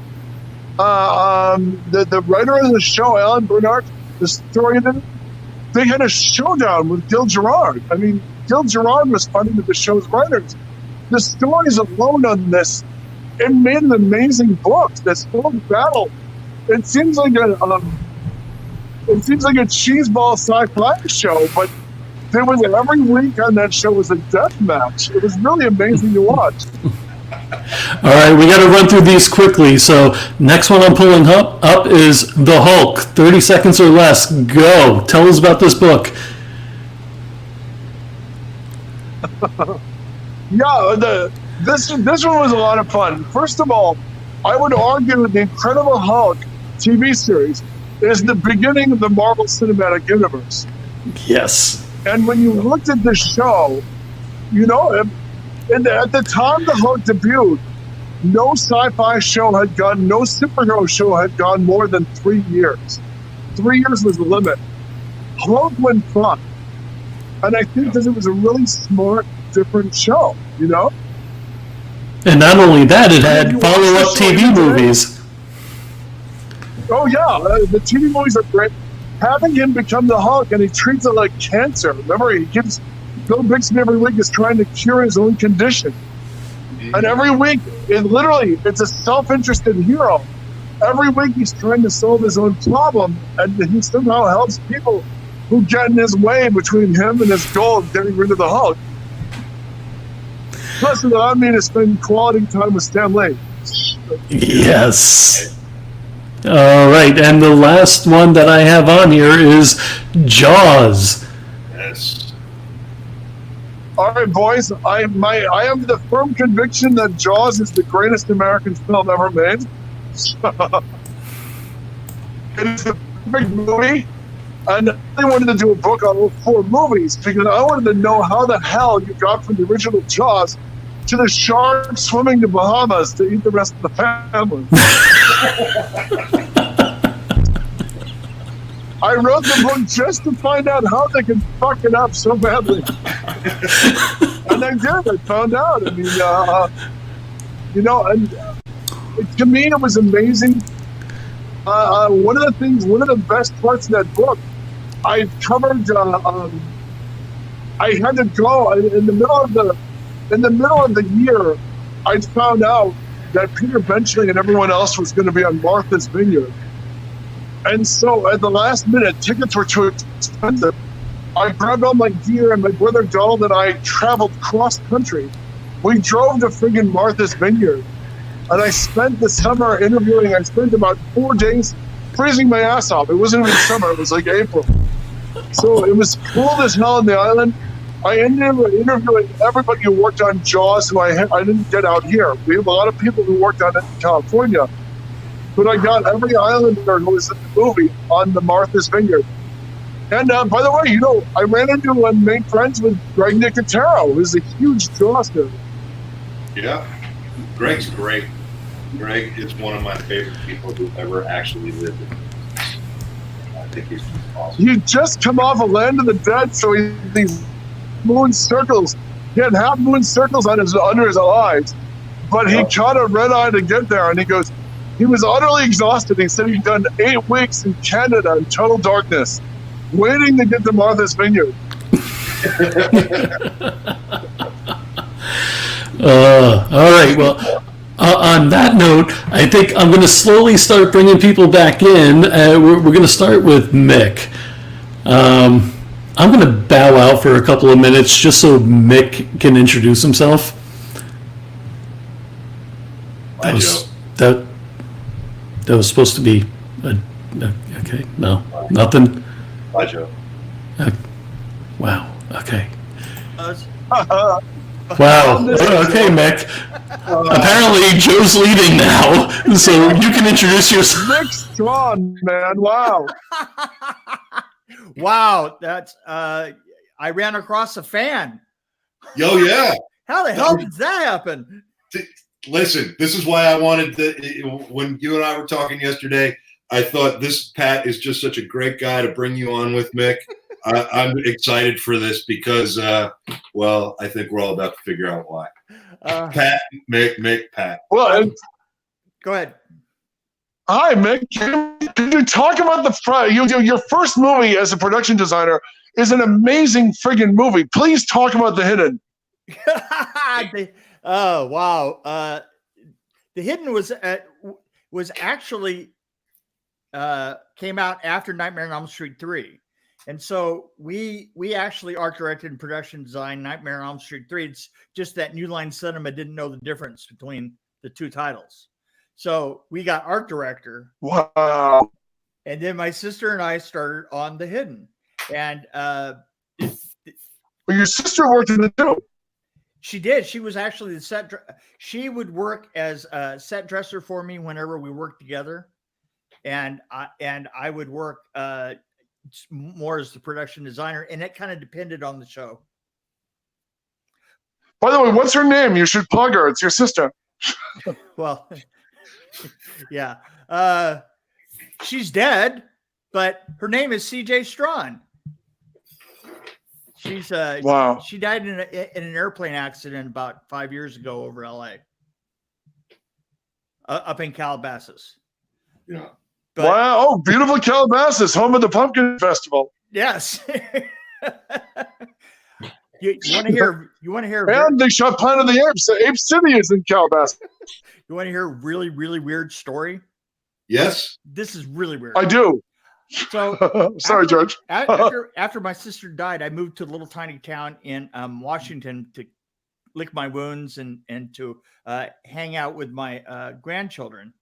The writer of the show, Alan Bernhardt, the story of it, they had a showdown with Gil Gerard. I mean, Gil Gerard was funding the show's writers. The stories alone on this, it made an amazing book. This whole battle, it seems like a cheeseball sci-fi show, but there was every week on that show was a death match. It was really amazing to watch. All right, we got to run through these quickly. So next one I'm pulling up is The Hulk. 30 seconds or less. Go. Tell us about this book. Yeah, this one was a lot of fun. First of all, I would argue the Incredible Hulk TV series is the beginning of the Marvel Cinematic Universe. Yes. And when you looked at the show, you know, and at the time the Hulk debuted, no sci-fi show had gone, no superhero show had gone more than 3 years. 3 years was the limit. Hulk went 5. And I think because it was a really smart, different show, you know? And not only that, it And if had you watch follow-up the show TV even today- movies. Oh yeah, the TV movies are great. Having him become the Hulk and he treats it like cancer. Remember, he gives Bill Bixby every week is trying to cure his own condition. And every week, it's a self-interested hero. Every week he's trying to solve his own problem, and he somehow helps people who get in his way between him and his goal of getting rid of the Hulk. Plus, it allowed me to spend quality time with Stan Lee. Yes. All right, and the last one that I have on here is Jaws. Yes. All right, boys. I am the firm conviction that Jaws is the greatest American film ever made. It is a perfect movie, and I wanted to do a book on all 4 movies because I wanted to know how the hell you got from the original Jaws to the shark swimming to Bahamas to eat the rest of the family. I wrote the book just to find out how they could fuck it up so badly. And I did. I found out. I mean, you know, and to me, it was amazing. One of the best parts of that book, I covered. I had to go in the middle of the year. I found out that Peter Benchley and everyone else was going to be on Martha's Vineyard, and so at the last minute, tickets were too expensive. I grabbed all my gear, and my brother Donald and I traveled cross country. We drove to friggin' Martha's Vineyard. And I spent the summer interviewing. I spent about 4 days freezing my ass off. It wasn't even summer. It was like April. So it was cold as hell on the island. I ended up interviewing everybody who worked on Jaws who I didn't get out here. We have a lot of people who worked on it in California. But I got every islander who was in the movie on the Martha's Vineyard. And by the way, you know, I ran into and made friends with Greg Nicotero, who's a huge Jaws fan. Yeah. Greg's great. Greg is one of my favorite people who ever actually lived in this. I think he's just awesome. He just come off of Land of the Dead, so these moon circles. He had half moon circles under his eyes, but he caught a red eye to get there, and he goes, he was utterly exhausted. He said he'd done 8 weeks in Canada in total darkness, waiting to get to Martha's Vineyard. All right, well, on that note, I think I'm going to slowly start bringing people back in. We're going to start with Mick. I'm going to bow out for a couple of minutes just so Mick can introduce himself. Bye, Joe. That was supposed to be okay. No, nothing. Bye, Joe. Wow. Okay. Wow. Okay, Mick. Apparently, Joe's leaving now, so you can introduce yourself. Mick's gone, man. Wow. Wow, that's I ran across a fan. Yo, yeah. How the hell did that happen? Listen, this is why I wanted to. When you and I were talking yesterday, I thought Pat is just such a great guy to bring you on with, Mick. I'm excited for this because, well, I think we're all about to figure out why. Pat, Mick, Pat. Well, Go ahead. hi, Mick. Can you talk about your first movie as a production designer is an amazing friggin' movie. Please talk about The Hidden. Oh wow! The Hidden was actually came out after Nightmare on Elm Street 3, and so we actually art directed and production designed Nightmare on Elm Street 3. It's just that New Line Cinema didn't know the difference between the 2 titles, so we got art director. Wow! And then my sister and I started on The Hidden, and well, your sister worked in it too. she did. She was actually the set. She would work as a set dresser for me whenever we worked together, and I would work more as the production designer, and it kind of depended on the show. By the way, what's her name? You should plug her. It's your sister. Well, yeah. She's dead, but her name is CJ Strawn. She's Wow. She died in an airplane accident about 5 years ago over LA, up in Calabasas. Yeah. But, wow. Oh, beautiful Calabasas, home of the Pumpkin Festival. yes. you want to hear? You want to hear? And they shot Planet of the Apes. Ape City is in Calabasas. You want to hear a really, really weird story? Yes. This is really weird. I do. So sorry, George. after my sister died, I moved to a little tiny town in Washington to lick my wounds and to hang out with my grandchildren.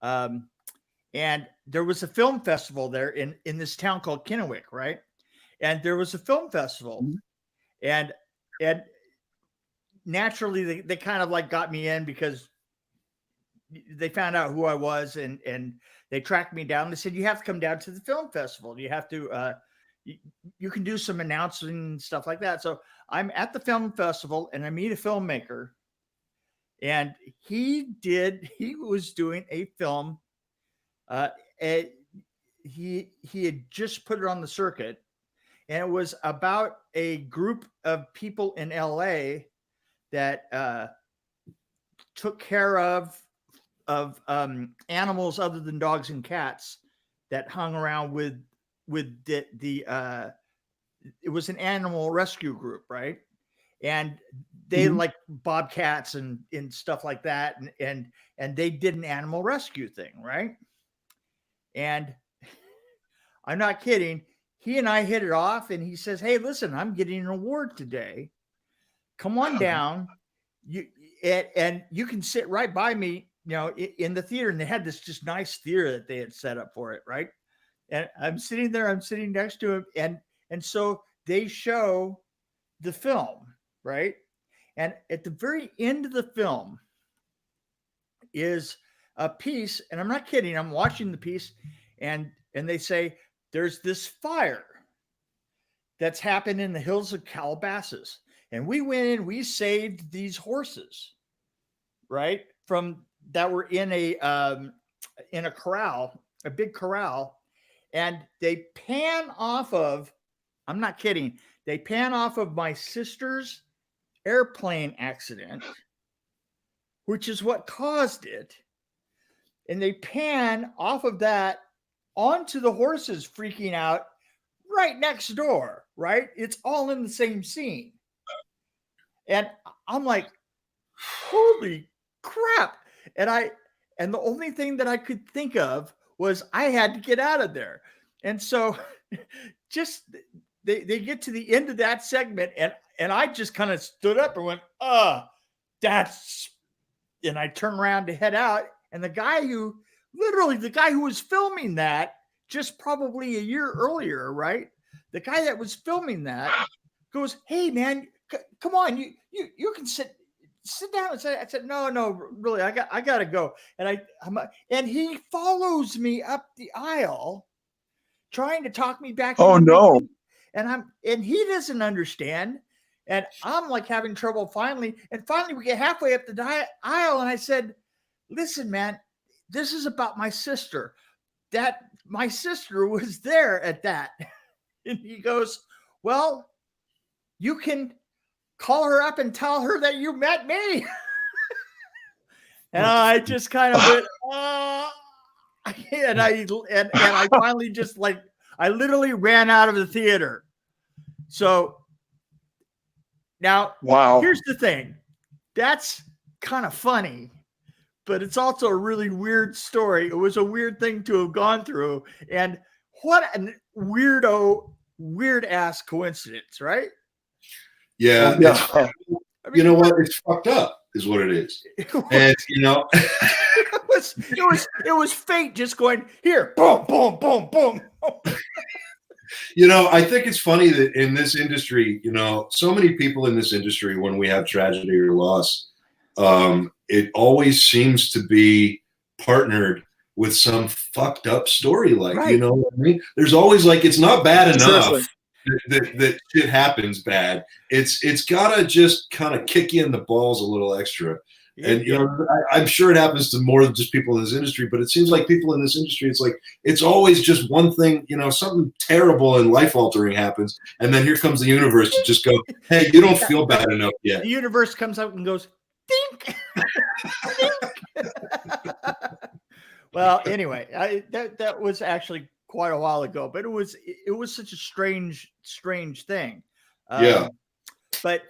And there was a film festival there in this town called Kennewick, right? And there was a film festival, and naturally they kind of like got me in because they found out who I was, and they tracked me down. They said, you have to come down to the film festival. You have to, you can do some announcing and stuff like that. So I'm at the film festival and I meet a filmmaker, and he was doing a film. He had just put it on the circuit, and it was about a group of people in LA that took care of animals other than dogs and cats that hung around with the it was an animal rescue group, right? And they like bobcats and stuff like that, and they did an animal rescue thing, right? And I'm not kidding. He and I hit it off, and he says, "Hey, listen, I'm getting an award today. Come on down. And you can sit right by me, you know, in the theater." And they had this just nice theater that they had set up for it, right? And I'm sitting there, I'm sitting next to him, and so they show the film, right? And at the very end of the film is a piece, and I'm not kidding, I'm watching the piece, and they say there's this fire that's happened in the hills of Calabasas, and we went in, we saved these horses, right, from that were in a corral, a big corral, and they pan off of, I'm not kidding, they pan off of my sister's airplane accident, which is what caused it. And they pan off of that onto the horses freaking out right next door, right? It's all in the same scene. And I'm like, holy crap. And the only thing that I could think of was I had to get out of there. And so just they get to the end of that segment, and I just kind of stood up and went, that's, and I turned around to head out. And the guy who was filming that just probably a year earlier, right? The guy that was filming that goes, "Hey man, come on, you can sit down." And say, I said, no, really, I got to go. And and he follows me up the aisle, trying to talk me back. Oh no. And he doesn't understand. And I'm like having trouble finally. And finally we get halfway up the aisle, and I said, "Listen, man, this is about my sister. That my sister was there at that." And he goes, "Well, you can call her up and tell her that you met me." And I just kind of went, and I finally just like, I literally ran out of the theater. So now, wow, here's the thing. That's kind of funny, but it's also a really weird story. It was a weird thing to have gone through. And what a weird ass coincidence, right? Yeah. Yeah. You know what? It's fucked up is what it is. And you know, it was fate just going here, boom, boom, boom, boom. You know, I think it's funny that in this industry, you know, so many people in this industry, when we have tragedy or loss, it always seems to be partnered with some fucked up story. Like, right. You know what I mean? There's always like, it's not bad enough. Seriously. that shit happens bad. It's gotta just kind of kick you in the balls a little extra. And I'm sure it happens to more than just people in this industry, but it seems like people in this industry, it's like it's always just one thing, something terrible and life altering happens, and then here comes the universe to just go, hey, you don't feel bad enough yet. The universe comes out and goes, dink. Well, anyway, that was actually quite a while ago, but it was such a strange thing. But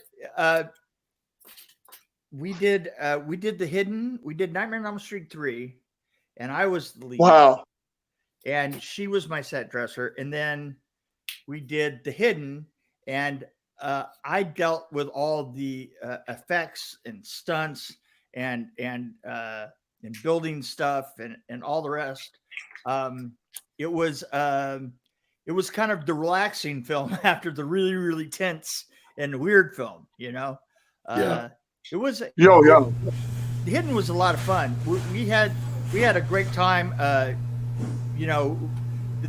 we did The Hidden. We did Nightmare on Elm Street 3, and I was the lead. Wow. And she was my set dresser. And then we did The Hidden, and I dealt with all the effects and stunts and building stuff and all the rest. It was kind of the relaxing film after the really, really tense and weird film, It was The Hidden was a lot of fun. We had a great time. The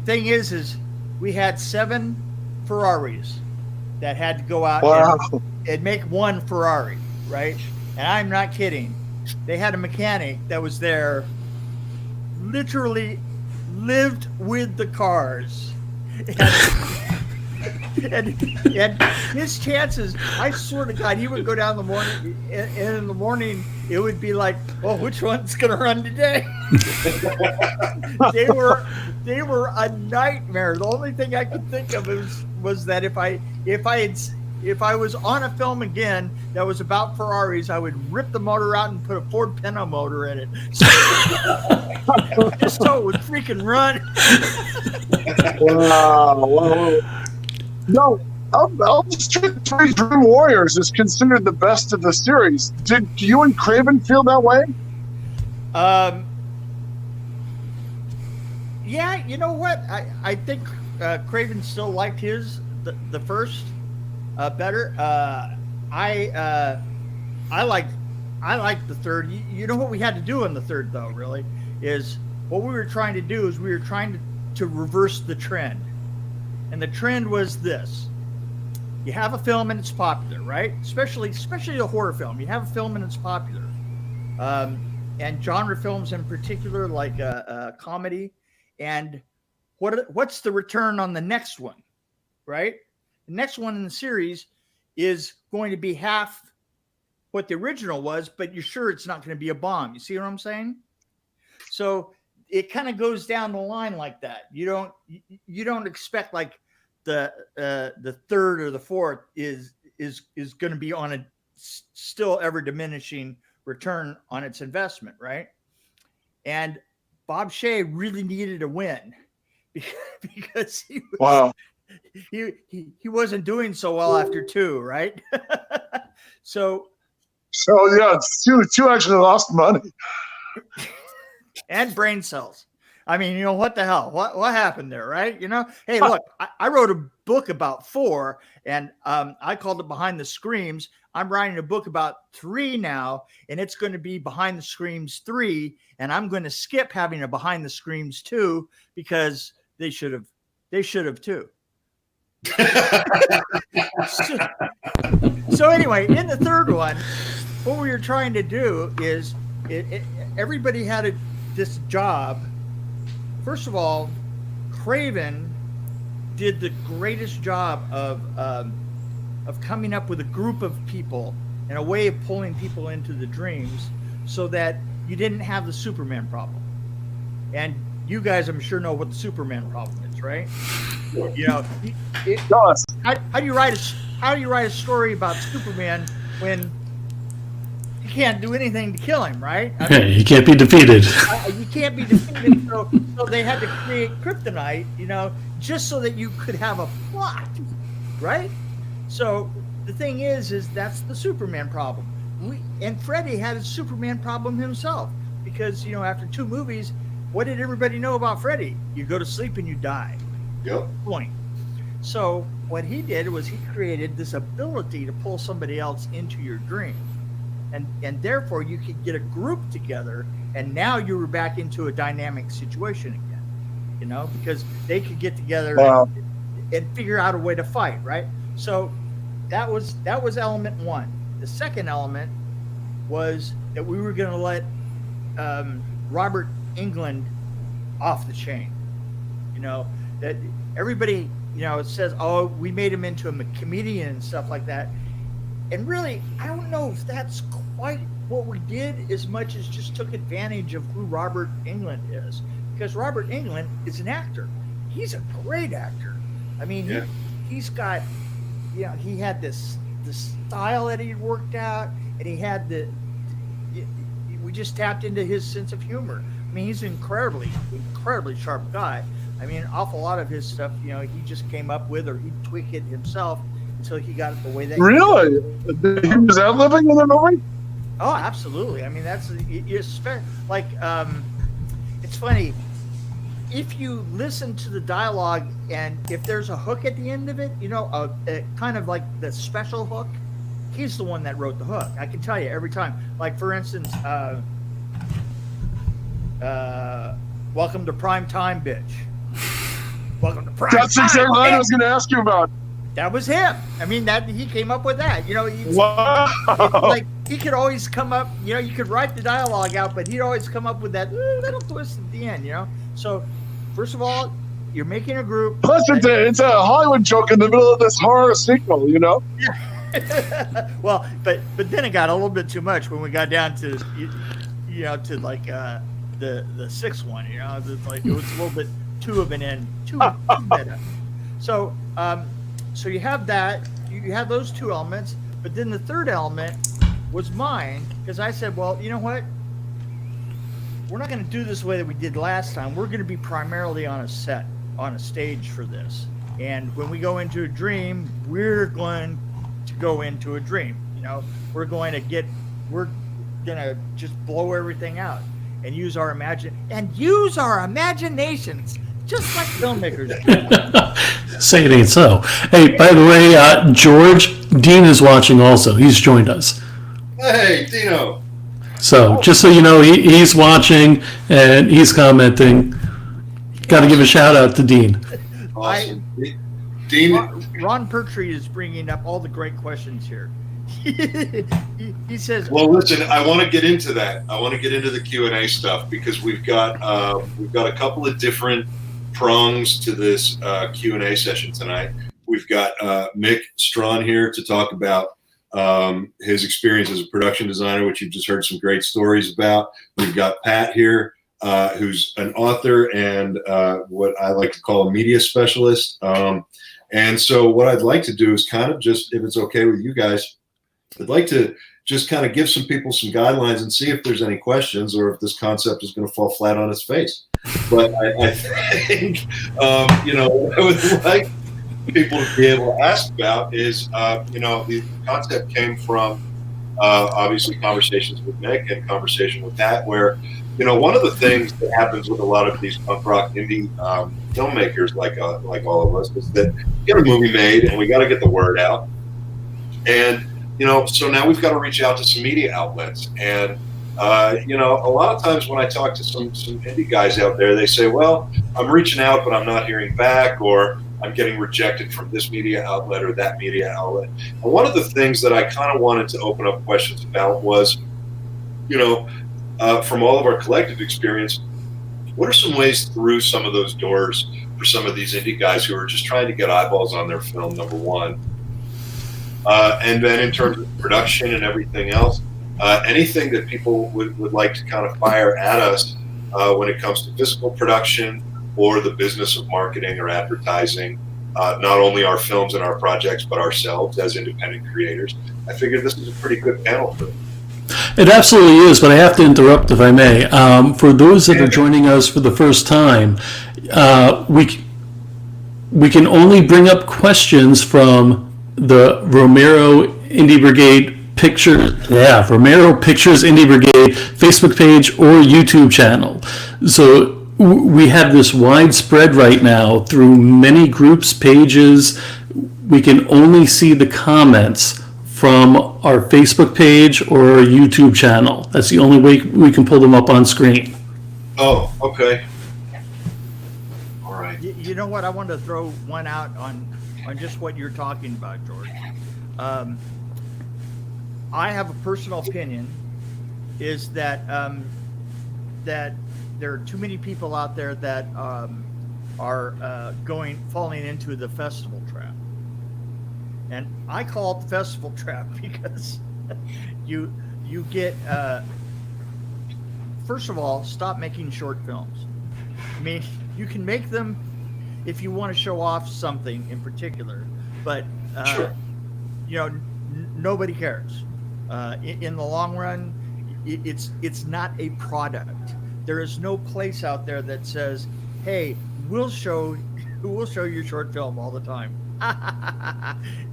thing is we had 7 Ferraris that had to go out and make one Ferrari, right? And I'm not kidding. They had a mechanic that was there, literally lived with the cars. And his chances, I swear to God, he would go down in the morning, and in the morning it would be like, "Oh, which one's gonna run today?" They were a nightmare. The only thing I could think of was that if I was on a film again that was about Ferraris, I would rip the motor out and put a Ford Pinto motor in it, just so it would freaking run. Wow. No, Elm Street 3 Dream Warriors is considered the best of the series. Did you and Craven feel that way? Yeah, you know what? I think Craven still liked the first better. I liked the third. You know what we had to do in the third, though, really, is what we were trying to do is we were trying to reverse the trend. And the trend was this. You have a film and it's popular, right? Especially a horror film. You have a film and it's popular. And genre films in particular, like comedy. And what's the return on the next one, right? The next one in the series is going to be half what the original was, but you're sure it's not going to be a bomb. You see what I'm saying? So it kind of goes down the line like that. You don't expect like the third or the fourth is going to be on a still ever diminishing return on its investment, right? And Bob Shea really needed a win because he wasn't doing so well after 2, right? So yeah, it's two actually lost money. And brain cells. I mean, what the hell? What happened there, right? Hey, look, I wrote a book about 4, and I called it Behind the Screams. I'm writing a book about 3 now, and it's going to be Behind the Screams 3, and I'm going to skip having a Behind the Screams 2 because they should have too. So anyway, in the third one, what we were trying to do is everybody had this job. First of all, Craven did the greatest job of coming up with a group of people and a way of pulling people into the dreams so that you didn't have the Superman problem. And you guys, I'm sure, know what the Superman problem is, right? How do you write a story about Superman when you can't do anything to kill him, right? He can't be defeated. You can't be defeated. So they had to create kryptonite, just so that you could have a plot, right? So the thing is that's the Superman problem. And Freddy had a Superman problem himself because, after 2 movies, what did everybody know about Freddy? You go to sleep and you die. Yep. Point. So what he did was he created this ability to pull somebody else into your dream. And therefore you could get a group together, and now you were back into a dynamic situation again, because they could get together and figure out a way to fight, right? So that was element one. The second element was that we were going to let Robert Englund off the chain. You know, that everybody, you know, says, oh, we made him into a comedian and stuff like that. And really, I don't know if that's quite what we did as much as just took advantage of who Robert Englund is. Because Robert Englund is an actor. He's a great actor. I mean, he's got, you know, he had the style that he worked out, and he had we just tapped into his sense of humor. I mean, he's an incredibly sharp guy. I mean, an awful lot of his stuff, you know, he just came up with, or he tweaked it himself until he got it the way that. Really? He was ad libbing in the movie? Oh, absolutely. I mean, that's like, it's funny. If you listen to the dialogue, and if there's a hook at the end of it, you know, a kind of like the special hook, he's the one that wrote the hook. I can tell you every time. Like, for instance, welcome to prime time, bitch. Welcome to prime time. That's exactly what I was going to ask you about. That was him. I mean, that he came up with that. You know, wow. Like, he could always come up. You know, you could write the dialogue out, but he'd always come up with that little twist at the end. You know, so first of all, you're making a group. Plus, it's a Hollywood joke in the middle of this horror sequel. You know. Well, but then it got a little bit too much when we got down to you know, to like the sixth one. You know, it's like it was a little bit too of an end, too meta. So so you have that. You have those two elements, but then the third element was mine, because I said, well, you know what? We're not going to do this the way that we did last time. We're going to be primarily on a set, on a stage for this. And when we go into a dream, we're going to go into a dream. You know, we're going to just blow everything out and use our imaginations, just like filmmakers do. Say it ain't so. Hey, by the way, George, Dean is watching also. He's joined us. Hey, Dino. So just so you know, he's watching and he's commenting. Got to give a shout out to Dean. Awesome. Dean. Ron Pertry is bringing up all the great questions here. he says, well, listen, I want to get into that. I want to get into the Q&A stuff, because we've got a couple of different prongs to this Q&A session tonight. We've got Mick Strawn here to talk about his experience as a production designer, which you've just heard some great stories about. We've got Pat here, who's an author and what I like to call a media specialist. And so what I'd like to do is kind of just, if it's okay with you guys, I'd like to just kind of give some people some guidelines and see if there's any questions, or if this concept is going to fall flat on its face. But I think, you know, what I would like people to be able to ask about is, you know, the concept came from obviously conversations with Nick and conversation with Pat, where, you know, one of the things that happens with a lot of these punk rock indie filmmakers, like all of us, is that we get a movie made and we got to get the word out. And, you know, so now we've got to reach out to some media outlets. And, you know, a lot of times when I talk to some indie guys out there, they say, well, I'm reaching out, but I'm not hearing back, or I'm getting rejected from this media outlet or that media outlet. And one of the things that I kind of wanted to open up questions about was, you know, from all of our collective experience, what are some ways through some of those doors for some of these indie guys who are just trying to get eyeballs on their film, number one? And then in terms of production and everything else, anything that people would like to kind of fire at us when it comes to physical production or the business of marketing or advertising, not only our films and our projects, but ourselves as independent creators. I figured this is a pretty good panel for it. It absolutely is, but I have to interrupt if I may. For those that are joining us for the first time, we can only bring up questions from the Romero Indie Brigade Romero Pictures Indie Brigade Facebook page or YouTube channel. So we have this widespread right now through many groups, pages. We can only see the comments from our Facebook page or our YouTube channel. That's the only way we can pull them up on screen. Oh, okay. All right. you know what? I wanted to throw one out on just what you're talking about, George. I have a personal opinion is that that there are too many people out there that are falling into the festival trap, and I call it the festival trap because you get first of all, stop making short films. I mean, you can make them if you want to show off something in particular, but Sure. Nobody cares. In the long run, it's not a product. There is no place out there that says, "Hey, we'll show your short film all the time."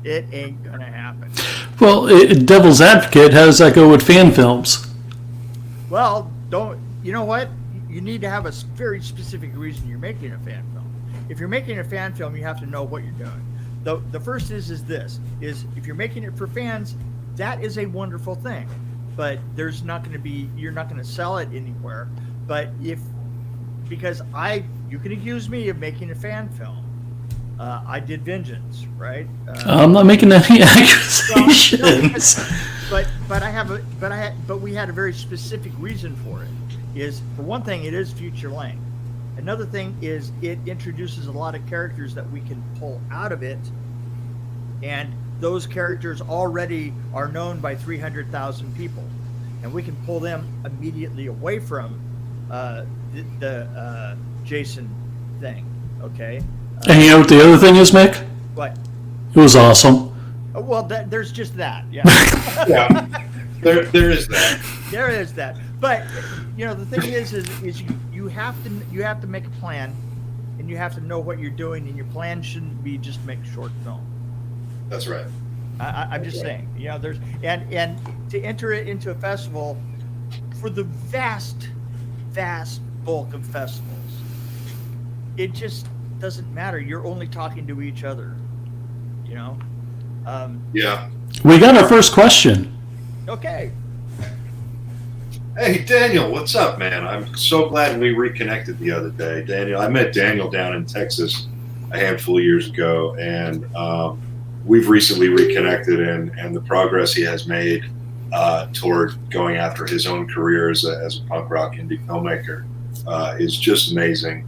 It ain't gonna happen. Well, devil's advocate, how does that go with fan films? Well, you know what? You need to have a very specific reason you're making a fan film. If you're making a fan film, you have to know what you're doing. The first is if you're making it for fans, that is a wonderful thing, but you're not going to sell it anywhere. But because you can accuse me of making a fan film. I did Vengeance, right? I'm not making any accusations. But we had a very specific reason for it. For one thing, it is feature length. Another thing is it introduces a lot of characters that we can pull out of it, and those characters already are known by 300,000 people, and we can pull them immediately away from the Jason thing. Okay. And you know what the other thing is, Mick? What? It was awesome. Well, there's just that. Yeah. Yeah. There is that. There is that. But the thing is you have to make a plan, and you have to know what you're doing, and your plan shouldn't be just make a short film. That's right. I'm just saying. There's and to enter it into a festival, for the vast bulk of festivals, it just doesn't matter. You're only talking to each other. Yeah. We got our first question. Okay. Hey, Daniel, what's up, man? I'm so glad we reconnected the other day. Daniel, I met Daniel down in Texas a handful of years ago, and we've recently reconnected, and the progress he has made toward going after his own career as a punk rock indie filmmaker is just amazing.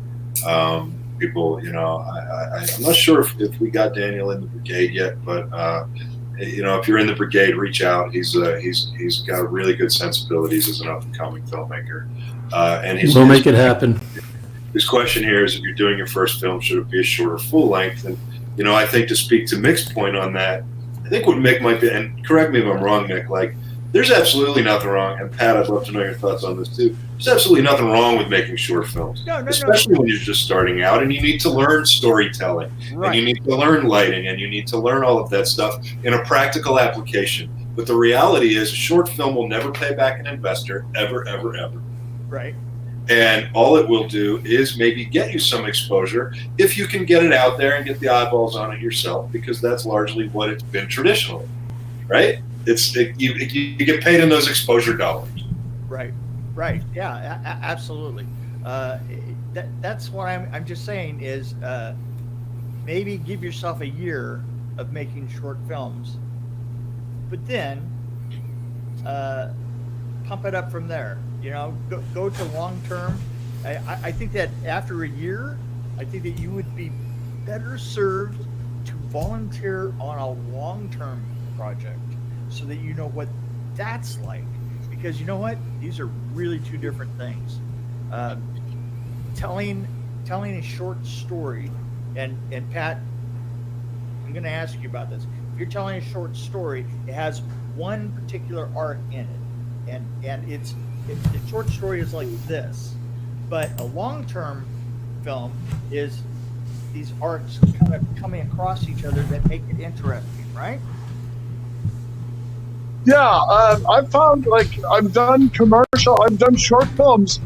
People, I'm not sure if we got Daniel in the Brigade yet, but if you're in the Brigade, reach out. He's got really good sensibilities as an up and coming filmmaker, and we'll make it happen. His question here is: if you're doing your first film, should it be a short or full length? And I think to speak to Mick's point on that, I think what Mick might be, and correct me if I'm wrong, Mick, like there's absolutely nothing wrong. And Pat, I'd love to know your thoughts on this too. There's absolutely nothing wrong with making short films, especially when you're just starting out and you need to learn storytelling, and you need to learn lighting, and you need to learn all of that stuff in a practical application. But the reality is, a short film will never pay back an investor, ever, ever, ever. Right. And all it will do is maybe get you some exposure if you can get it out there and get the eyeballs on it yourself, because that's largely what it's been traditionally, right? You get paid in those exposure dollars. Right. Yeah, absolutely. That's what I'm just saying is maybe give yourself a year of making short films, but then pump it up from there. Go to long term. I think that after a year, I think that you would be better served to volunteer on a long term project, so that you know what that's like. Because you know what? These are really two different things. Telling a short story, and Pat, I'm going to ask you about this. If you're telling a short story, it has one particular arc in it, and the short story is like this. But a long-term film is these arcs kind of coming across each other that make it interesting, right? Yeah, I've found I've done short films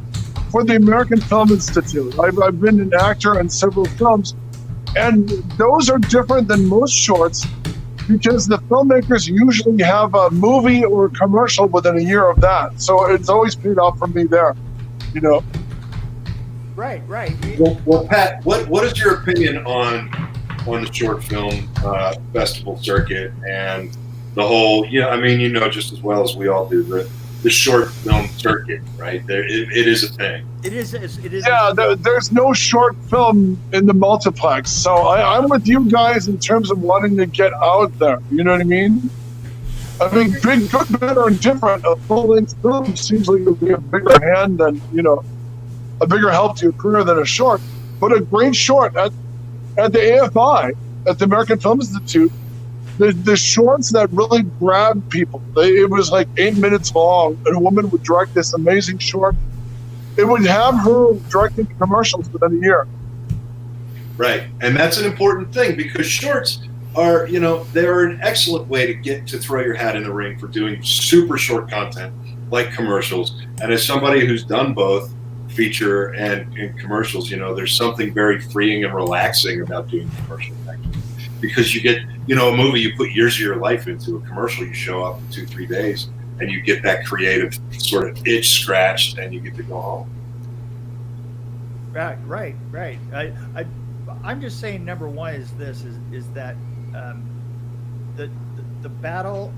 for the American Film Institute. I've been an actor in several films, and those are different than most shorts because the filmmakers usually have a movie or a commercial within a year of that. So it's always paid off for me there, Right. Well, Pat, what is your opinion on the short film festival circuit and the whole? I mean, just as well as we all do, the short film circuit, right? It is a thing. It is. Yeah, there's no short film in the multiplex, so I'm with you guys in terms of wanting to get out there. You know what I mean? I mean, big, good, better, and different. A full-length film seems like it would be a bigger hand than, a bigger help to your career than a short. But a great short at the AFI, at the American Film Institute, the shorts that really grabbed people. It was like 8 minutes long, and a woman would direct this amazing short. It would have her directing commercials within a year. Right, and that's an important thing because shorts are, they're an excellent way to throw your hat in the ring for doing super short content like commercials. And as somebody who's done both feature and commercials, there's something very freeing and relaxing about doing commercials, actually. Because you get, a movie you put years of your life into, a commercial you show up in 2-3 days, and you get that creative sort of itch scratched, and you get to go home. Right. I'm just saying, number one is this: is that the battle.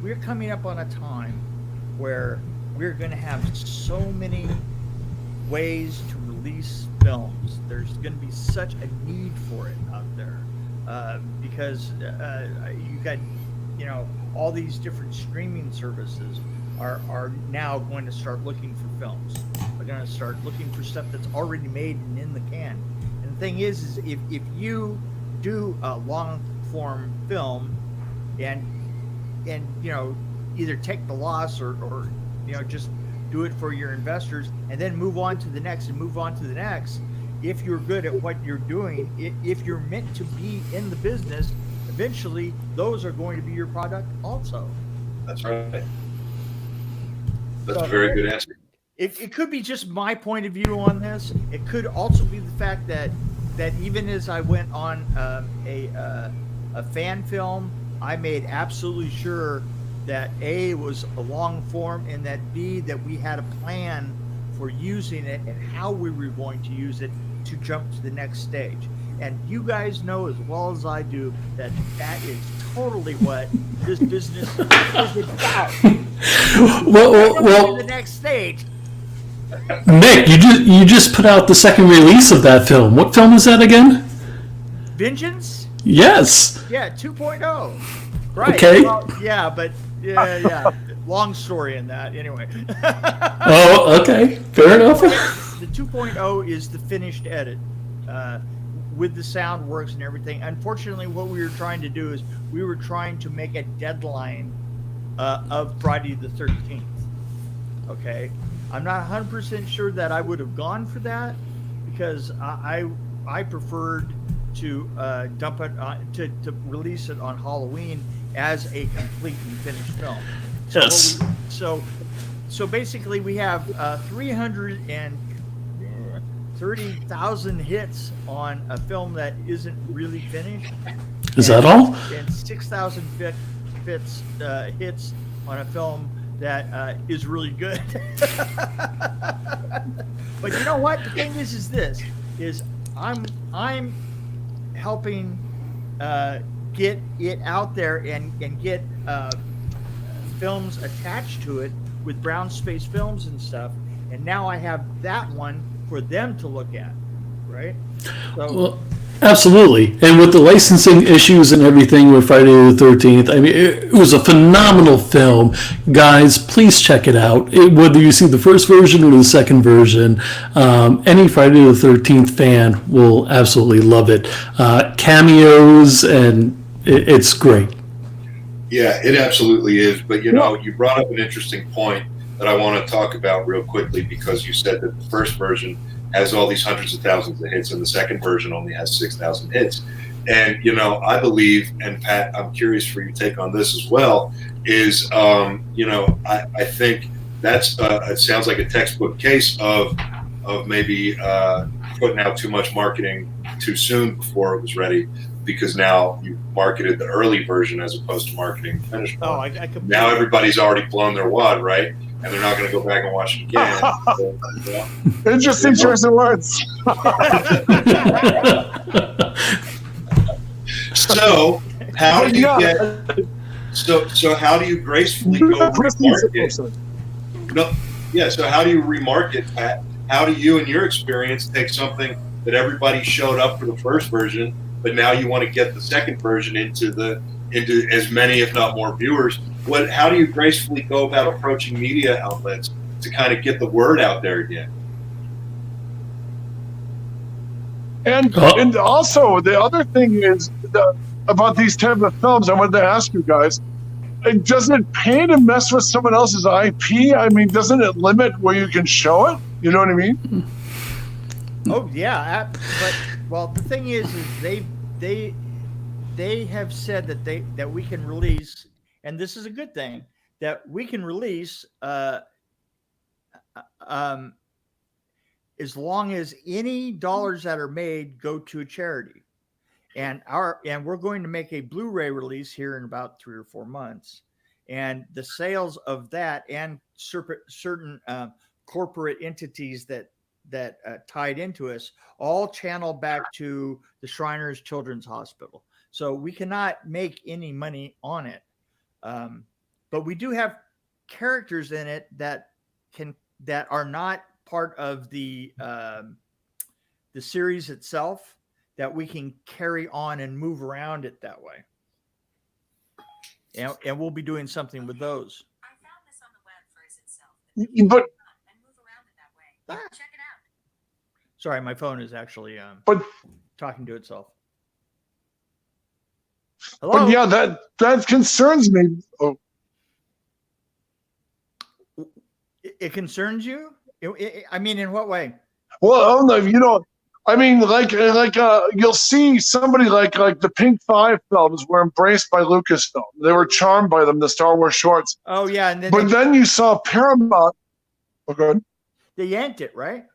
We're coming up on a time where we're going to have so many ways to release films. There's going to be such a need for it out there because you got, all these different streaming services are now going to start looking for films. They're going to start looking for stuff that's already made and in the can. And the thing is if you do a long form film and either take the loss or just do it for your investors and then move on to the next and move on to the next. If you're good at what you're doing, if you're meant to be in the business, eventually those are going to be your product also. That's right. That's a very good answer. It could be just my point of view on this. It could also be the fact that even as I went on a fan film, I made absolutely sure that A, it was a long form, and that B, that we had a plan for using it and how we were going to use it to jump to the next stage. And you guys know as well as I do that is totally what this business is about. Well, the next stage. Nick, you just put out the second release of that film. What film is that again? Vengeance? Yes. Yeah, 2.0. Right. Okay. Well, yeah, but yeah. Long story in that. Anyway. Oh, okay. Fair enough. The 2.0 is the finished edit with the sound works and everything. Unfortunately, what we were trying to do is we were trying to make a deadline of Friday the 13th. Okay. I'm not 100% sure that I would have gone for that because I preferred to dump it to release it on Halloween as a complete and finished film. Yes. So basically we have 330,000 hits on a film that isn't really finished. Is that all? And 6,000 hits on a film that is really good. But you know what? The thing is this: I'm helping get it out there and get films attached to it with Brown Space Films and stuff. And now I have that one for them to look at, right? So. Well, absolutely. And with the licensing issues and everything with Friday the 13th, I mean, it was a phenomenal film. Guys, please check it out. Whether you see the first version or the second version, any Friday the 13th fan will absolutely love it. Cameos, and it's great. Yeah, it absolutely is. But, you brought up an interesting point that I want to talk about real quickly because you said that the first version has all these hundreds of thousands of hits, and the second version only has 6,000 hits. And, I believe, and Pat, I'm curious for your take on this as well, is, I think that's, it sounds like a textbook case of maybe putting out too much marketing too soon before it was ready, because now you marketed the early version as opposed to marketing the finished one. I completely. Now everybody's already blown their wad, right? and they're not going to go back and watch it again. So, yeah. Interesting choice of words. So how do you get? So how do you gracefully go remarket? No, yeah. So how do you remarket? How do you, in your experience, take something that everybody showed up for the first version, but now you want to get the second version into as many, if not more, viewers? How do you gracefully go about approaching media outlets to kind of get the word out there again? And also the other thing is about these type of films. I wanted to ask you guys: doesn't it pay to mess with someone else's IP? I mean, doesn't it limit where you can show it? You know what I mean? Oh yeah, but well, the thing is they have said that we can release, and this is a good thing, that we can release as long as any dollars that are made go to a charity. And we're going to make a Blu-ray release here in about 3 or 4 months, and the sales of that and certain corporate entities that tied into us all channel back to the Shriners Children's Hospital. So we cannot make any money on it, but we do have characters in it that are not part of the series itself, that we can carry on and move around it that way. And we'll be doing something with those. I found this on the web first itself. But and move around it that way. Check it out. Sorry, my phone is actually talking to itself. Hello? But yeah, that concerns me. Oh. It concerns you? I mean, in what way? Well, I mean, like you'll see somebody like the Pink 5 films were embraced by Lucasfilm. They were charmed by them, the Star Wars shorts. Oh yeah, and then you saw Paramount. Oh, good. They yanked it, right?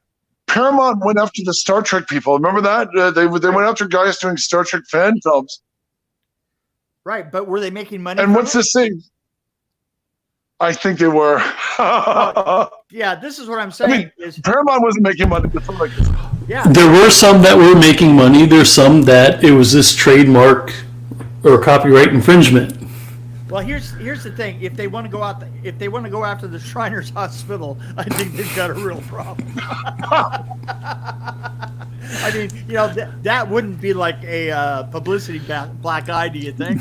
Paramount went after the Star Trek people. Remember that? They went after guys doing Star Trek fan films. Right, but were they making money? And what's this thing? I think they were. Yeah, this is what I'm saying. I mean, Paramount wasn't making money before like this. Yeah. There were some that were making money. There's some that it was this trademark or copyright infringement. Well, here's the thing. If they want to go after the Shriners Hospital, I think they've got a real problem. I mean, that wouldn't be like a publicity black eye, do you think?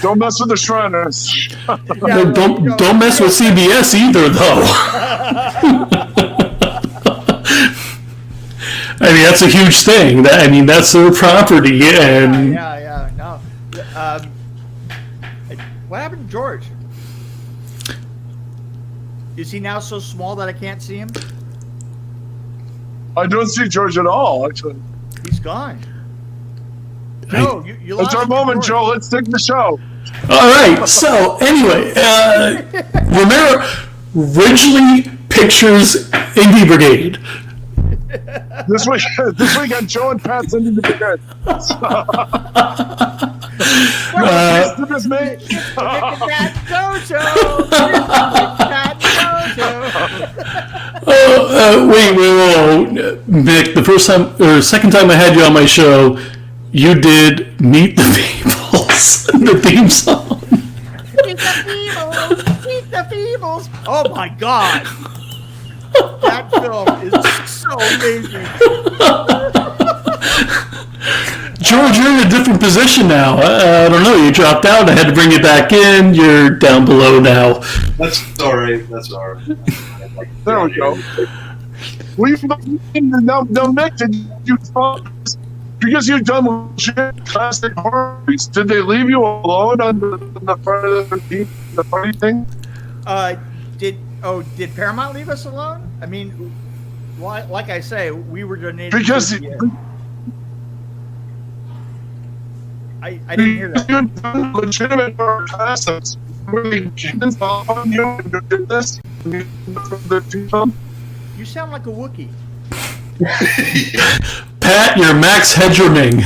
Don't mess with the Shriners. No, don't mess with CBS either, though. I mean, that's a huge thing. That's their property, and no. What happened to George? Is he now so small that I can't see him? I don't see George at all, actually. He's gone. Joe, you lost It's our moment, Joe. Let's take the show. All right. So anyway, Romero originally pictures Indie Brigade. This week on Joe and Pat's Indie Brigade. Wait, Nick. The second time I had you on my show, you did Meet the Feebles, the theme song. Meet the Feebles. Oh my God. That film is so amazing. George, you're in a different position now. I don't know. You dropped out. I had to bring you back in. You're down below now. That's all right. There we go. Now, Nick, did you because you've done legit classic horror movies, did they leave you alone on the funny thing? Did Paramount leave us alone? I mean, like I say, we were donated. Because I didn't hear that. You've done legitimate horror classics. Were they kids on you and you did this? You sound like a Wookiee. Pat, you're Max Hedgerming.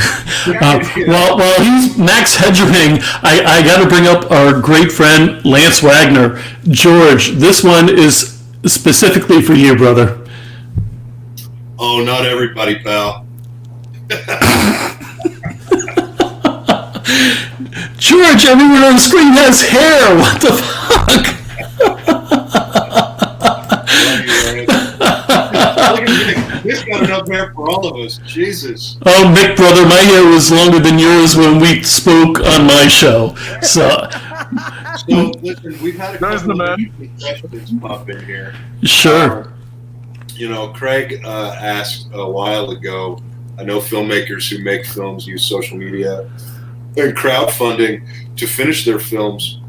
While he's Max Hedgerming, I got to bring up our great friend Lance Wagner. George, this one is specifically for you, brother. Oh, not everybody, pal. George, everyone on the screen has hair. What the fuck? This got enough hair for all of us. Jesus. Oh, Mick, brother, my hair was longer than yours when we spoke on my show. So listen, we've had a couple of questions pop in here. Sure. Craig asked a while ago. I know filmmakers who make films use social media and crowdfunding to finish their films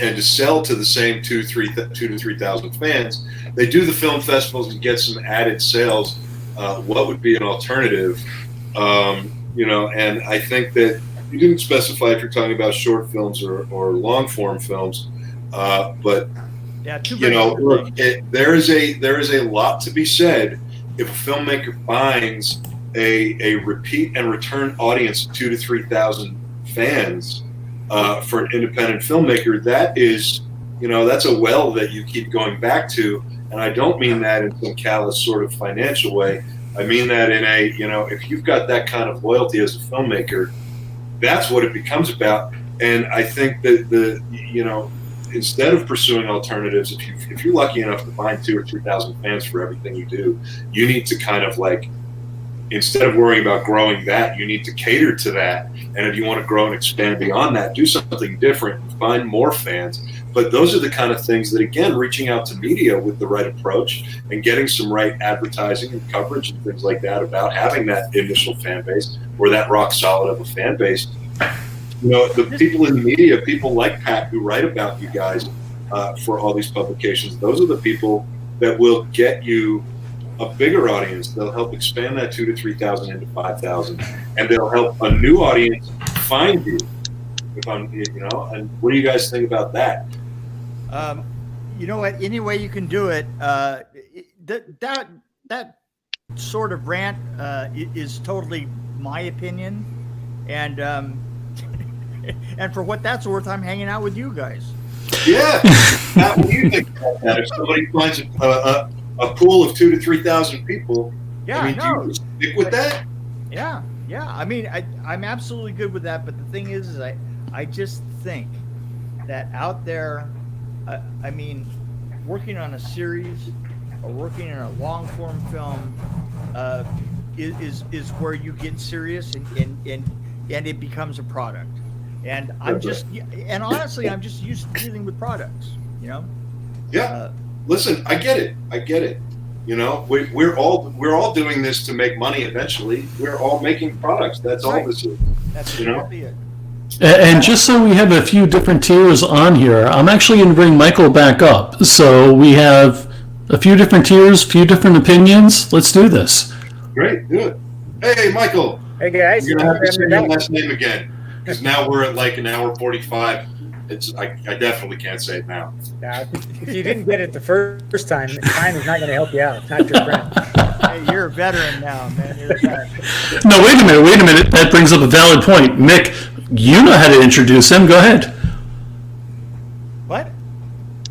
and to sell to the same 2,000 to 3,000 fans. They do the film festivals and get some added sales. What would be an alternative? And I think that you didn't specify if you're talking about short films or long form films, but yeah, look, there is a lot to be said if a filmmaker finds a repeat and return audience of 2,000 to 3,000 fans for an independent filmmaker. That is, that's a well that you keep going back to. And I don't mean that in some callous sort of financial way. I mean that in a, if you've got that kind of loyalty as a filmmaker, that's what it becomes about. And I think that instead of pursuing alternatives, if you're lucky enough to find 2,000 or 3,000 fans for everything you do, you need to kind of instead of worrying about growing that, you need to cater to that. And if you want to grow and expand beyond that, do something different, find more fans. But those are the kind of things that, again, reaching out to media with the right approach and getting some right advertising and coverage and things like that about having that initial fan base or that rock solid of a fan base. The people in the media, people like Pat who write about you guys for all these publications, those are the people that will get you a bigger audience. They'll help expand that 2,000 to 3,000 into 5,000, and they'll help a new audience find you. And what do you guys think about that? You know what? Any way you can do it. That sort of rant is totally my opinion, and and for what that's worth, I'm hanging out with you guys. Yeah. What do you think about that? If somebody finds a pool of 2,000 to 3,000 people, do you stick with that? Yeah. I mean, I'm absolutely good with that. But the thing is I just think that out there, working on a series or working in a long form film is where you get serious and it becomes a product. And and honestly, I'm just used to dealing with products, Yeah. Listen, I get it. We're all doing this to make money eventually. We're all making products. That's all this is. That's exactly it. And just so we have a few different tiers on here, I'm actually going to bring Michael back up. So we have a few different tiers, few different opinions. Let's do this. Great, do it. Hey, Michael. Hey guys. You're gonna have to say your last name again, because now we're at an hour 45. I definitely can't say it now. If you didn't get it the first time, time is not going to help you out. It's not your friend. Hey, you're a veteran now, man. You're a veteran. No, wait a minute. That brings up a valid point. Mick, you know how to introduce him. Go ahead. What?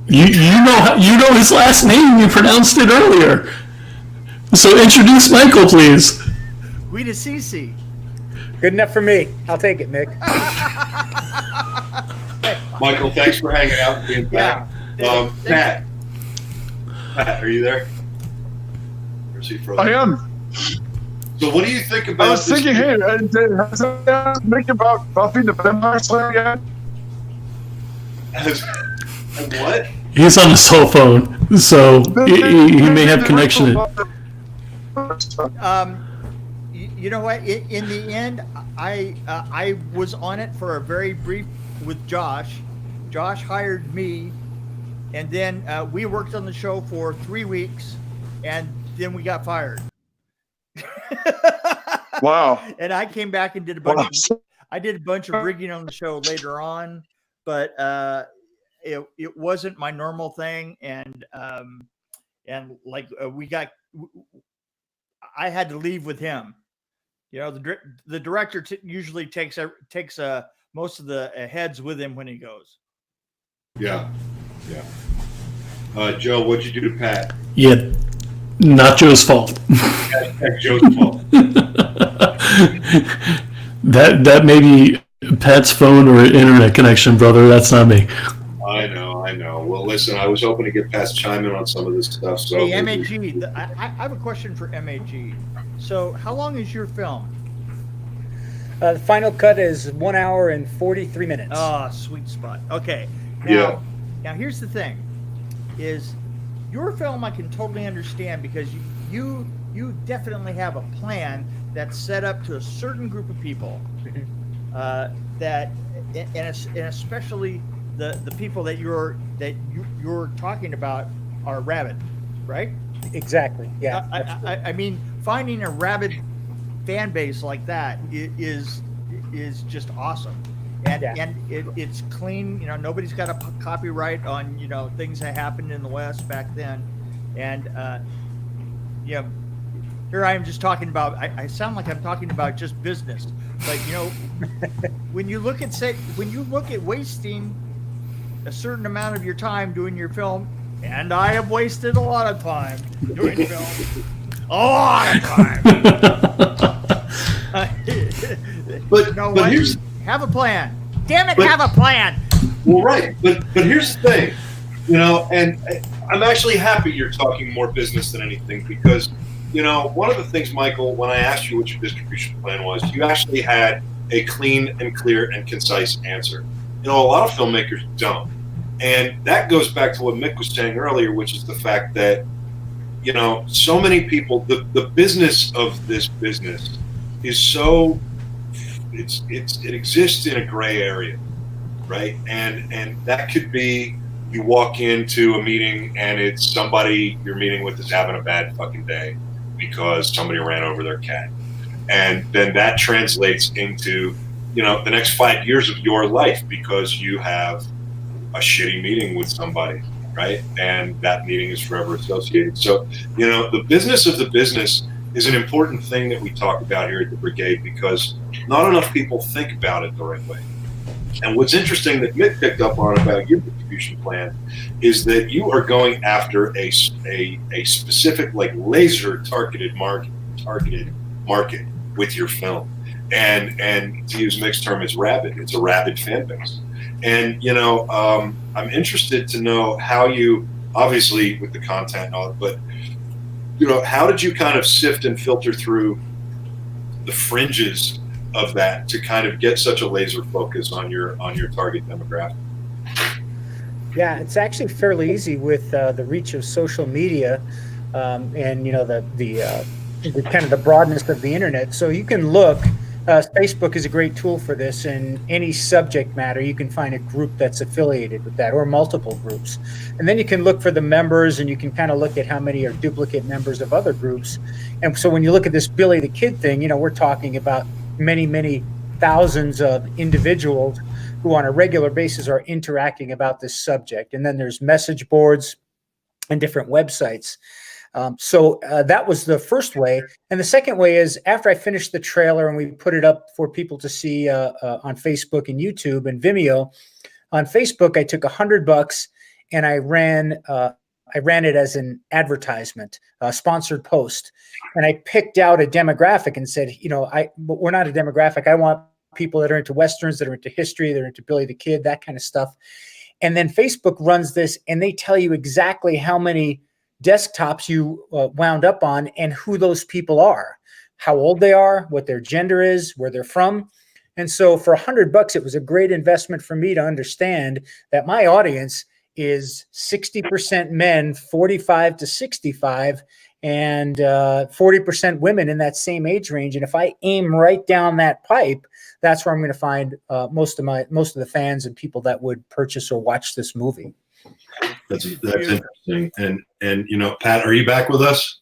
You know his last name. You pronounced it earlier. So introduce Michael, please. Giudicissi. Good enough for me. I'll take it, Mick. Michael, thanks for hanging out and being back. Pat, are you there? Or is he frozen? I am. So what do you think about I was thinking, hey, has anyone think about Buffy the Vampire Slayer yet? What? He's on his cell phone, so he may have connection. You know what? In the end, I was on it for a very brief with Josh. Josh hired me, and then we worked on the show for 3 weeks, and then we got fired. Wow! And I came back and did a bunch. I did a bunch of rigging on the show later on, but it wasn't my normal thing, and I had to leave with him. You know, the director usually takes most of the heads with him when he goes. Yeah. Joe, what'd you do to Pat? Yeah, not Joe's fault. That's Joe's fault. That may be Pat's phone or internet connection, brother. That's not me. I know. Well, listen, I was hoping to get Pat to chime in on some of this stuff. So Hey, MAG, I have a question for MAG. So, how long is your film? The final cut is 1 hour and 43 minutes. Oh, sweet spot. Okay. Yeah. Now here's the thing: is your film I can totally understand because you definitely have a plan that's set up to a certain group of people, that and especially the people that you're talking about are rabid, right? Exactly. Yeah. I mean, finding a rabid fan base like that is just awesome, and it's clean. You know, nobody's got a copyright on things that happened in the West back then, and here I am just talking about. I sound like I'm talking about just business, but when you look at wasting a certain amount of your time doing your film, and I have wasted a lot of time doing film. A lot of time. But here's have a plan. Damn it, have a plan. Well, right, but here's the thing, and I'm actually happy you're talking more business than anything because, one of the things, Michael, when I asked you what your distribution plan was, you actually had a clean and clear and concise answer. A lot of filmmakers don't, and that goes back to what Mick was saying earlier, which is the fact that so many people, the business of this business is so it exists in a gray area, right? And that could be you walk into a meeting and it's somebody you're meeting with is having a bad fucking day because somebody ran over their cat, and then that translates into the next 5 years of your life because you have a shitty meeting with somebody. Right, and that meeting is forever associated. So, the business of the business is an important thing that we talk about here at the Brigade because not enough people think about it the right way. And what's interesting that Mick picked up on about your distribution plan is that you are going after a specific, like laser targeted market with your film, and to use Mick's term, it's rabid. It's a rabid fan base. And, I'm interested to know how you, obviously with the content and all, but, how did you kind of sift and filter through the fringes of that to kind of get such a laser focus on your target demographic? Yeah, it's actually fairly easy with the reach of social media, and the kind of the broadness of the internet. So you can look. Facebook is a great tool for this. In any subject matter, you can find a group that's affiliated with that, or multiple groups, and then you can look for the members, and you can kind of look at how many are duplicate members of other groups. And so when you look at this Billy the Kid thing, we're talking about many thousands of individuals who on a regular basis are interacting about this subject. And then there's message boards and different websites. So that was the first way. And the second way is after I finished the trailer and we put it up for people to see on Facebook and YouTube and Vimeo. On Facebook, I took $100 and I ran it as an advertisement, a sponsored post. And I picked out a demographic and said, we're not a demographic. I want people that are into Westerns, that are into history, that are into Billy the Kid, that kind of stuff. And then Facebook runs this and they tell you exactly how many desktops you wound up on and who those people are, how old they are, what their gender is, where they're from. And so for $100, it was a great investment for me to understand that my audience is 60% men, 45 to 65, and 40% women in that same age range. And if I aim right down that pipe, that's where I'm going to find most of the fans and people that would purchase or watch this movie. That's interesting. And Pat, are you back with us?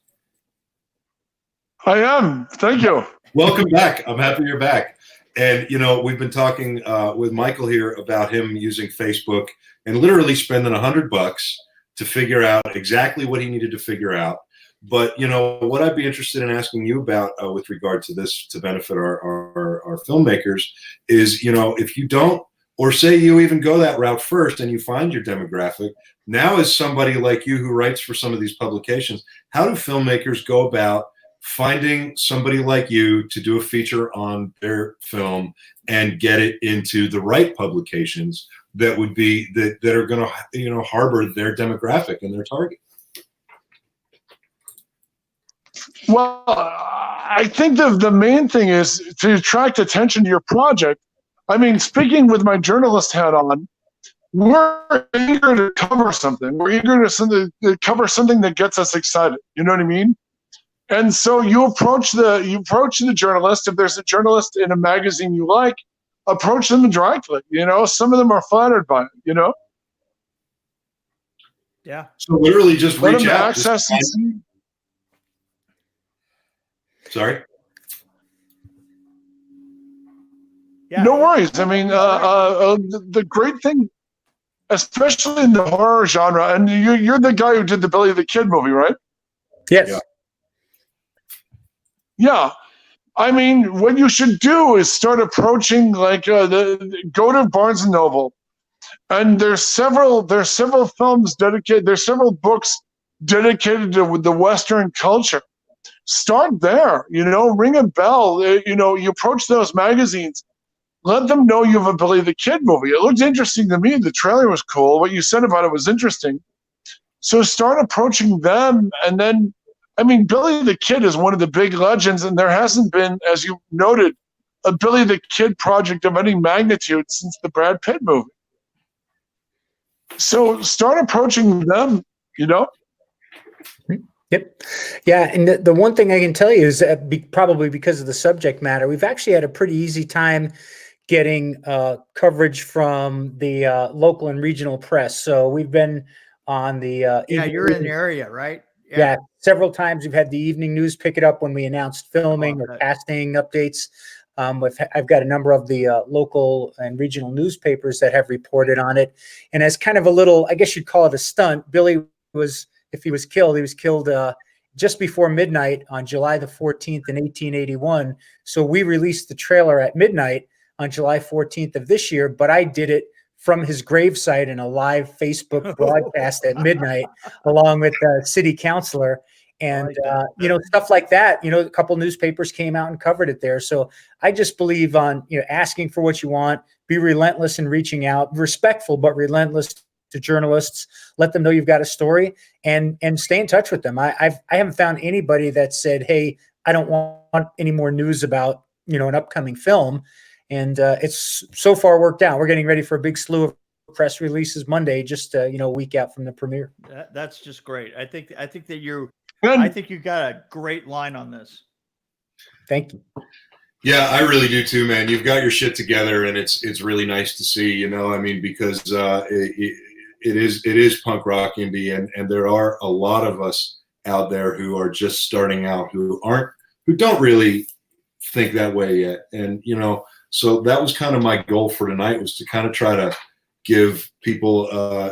I am. Thank you. Welcome back. I'm happy you're back. And we've been talking with Michael here about him using Facebook and literally spending $100 to figure out exactly what he needed to figure out. But what I'd be interested in asking you about with regard to this, to benefit our filmmakers, is if you don't, or say you even go that route first and you find your demographic, now as somebody like you who writes for some of these publications, how do filmmakers go about finding somebody like you to do a feature on their film and get it into the right publications that would be that are going to harbor their demographic and their target? Well, I think the main thing is to attract attention to your project. I mean, speaking with my journalist hat on, we're eager to cover something. We're eager to cover something that gets us excited. You know what I mean? And so you approach the journalist. If there's a journalist in a magazine you like, approach them directly. Some of them are flattered by it. Yeah. So literally, just Let reach them out. access and see. Sorry. Yeah. No worries. I mean, the great thing, especially in the horror genre, and you're the guy who did the Billy the Kid movie, right? Yes. Yeah. I mean, what you should do is start approaching go to Barnes and Noble, and there's several films dedicated. There's several books dedicated to the Western culture. Start there. Ring a bell. You approach those magazines. Let them know you have a Billy the Kid movie. It looked interesting to me. The trailer was cool. What you said about it was interesting. So start approaching them, and then, I mean, Billy the Kid is one of the big legends, and there hasn't been, as you noted, a Billy the Kid project of any magnitude since the Brad Pitt movie. So start approaching them, Yep. Yeah. And the one thing I can tell you is that probably because of the subject matter, we've actually had a pretty easy time getting coverage from the local and regional press. So we've been on the You're in the area, right? Yeah, several times we've had the evening news pick it up when we announced filming or casting updates. I've got a number of the local and regional newspapers that have reported on it. And as kind of a little, I guess you'd call it a stunt, Billy was, if he was killed just before midnight on July the 14th in 1881. So we released the trailer at midnight on July 14th of this year, but I did it from his gravesite in a live Facebook broadcast at midnight, along with the city councilor. And, stuff like that, a couple newspapers came out and covered it there. So I just believe on, asking for what you want, be relentless in reaching out, respectful, but relentless to journalists, let them know you've got a story, and stay in touch with them. I haven't found anybody that said, hey, I don't want any more news about, an upcoming film. And it's so far worked out. We're getting ready for a big slew of press releases Monday, just a week out from the premiere. That's just great. I think that you got a great line on this. Thank you. Yeah, I really do too, man. You've got your shit together, and it's really nice to see. Because it is punk rock indie, and there are a lot of us out there who are just starting out, who don't really think that way yet, and So that was kind of my goal for tonight, was to kind of try to give people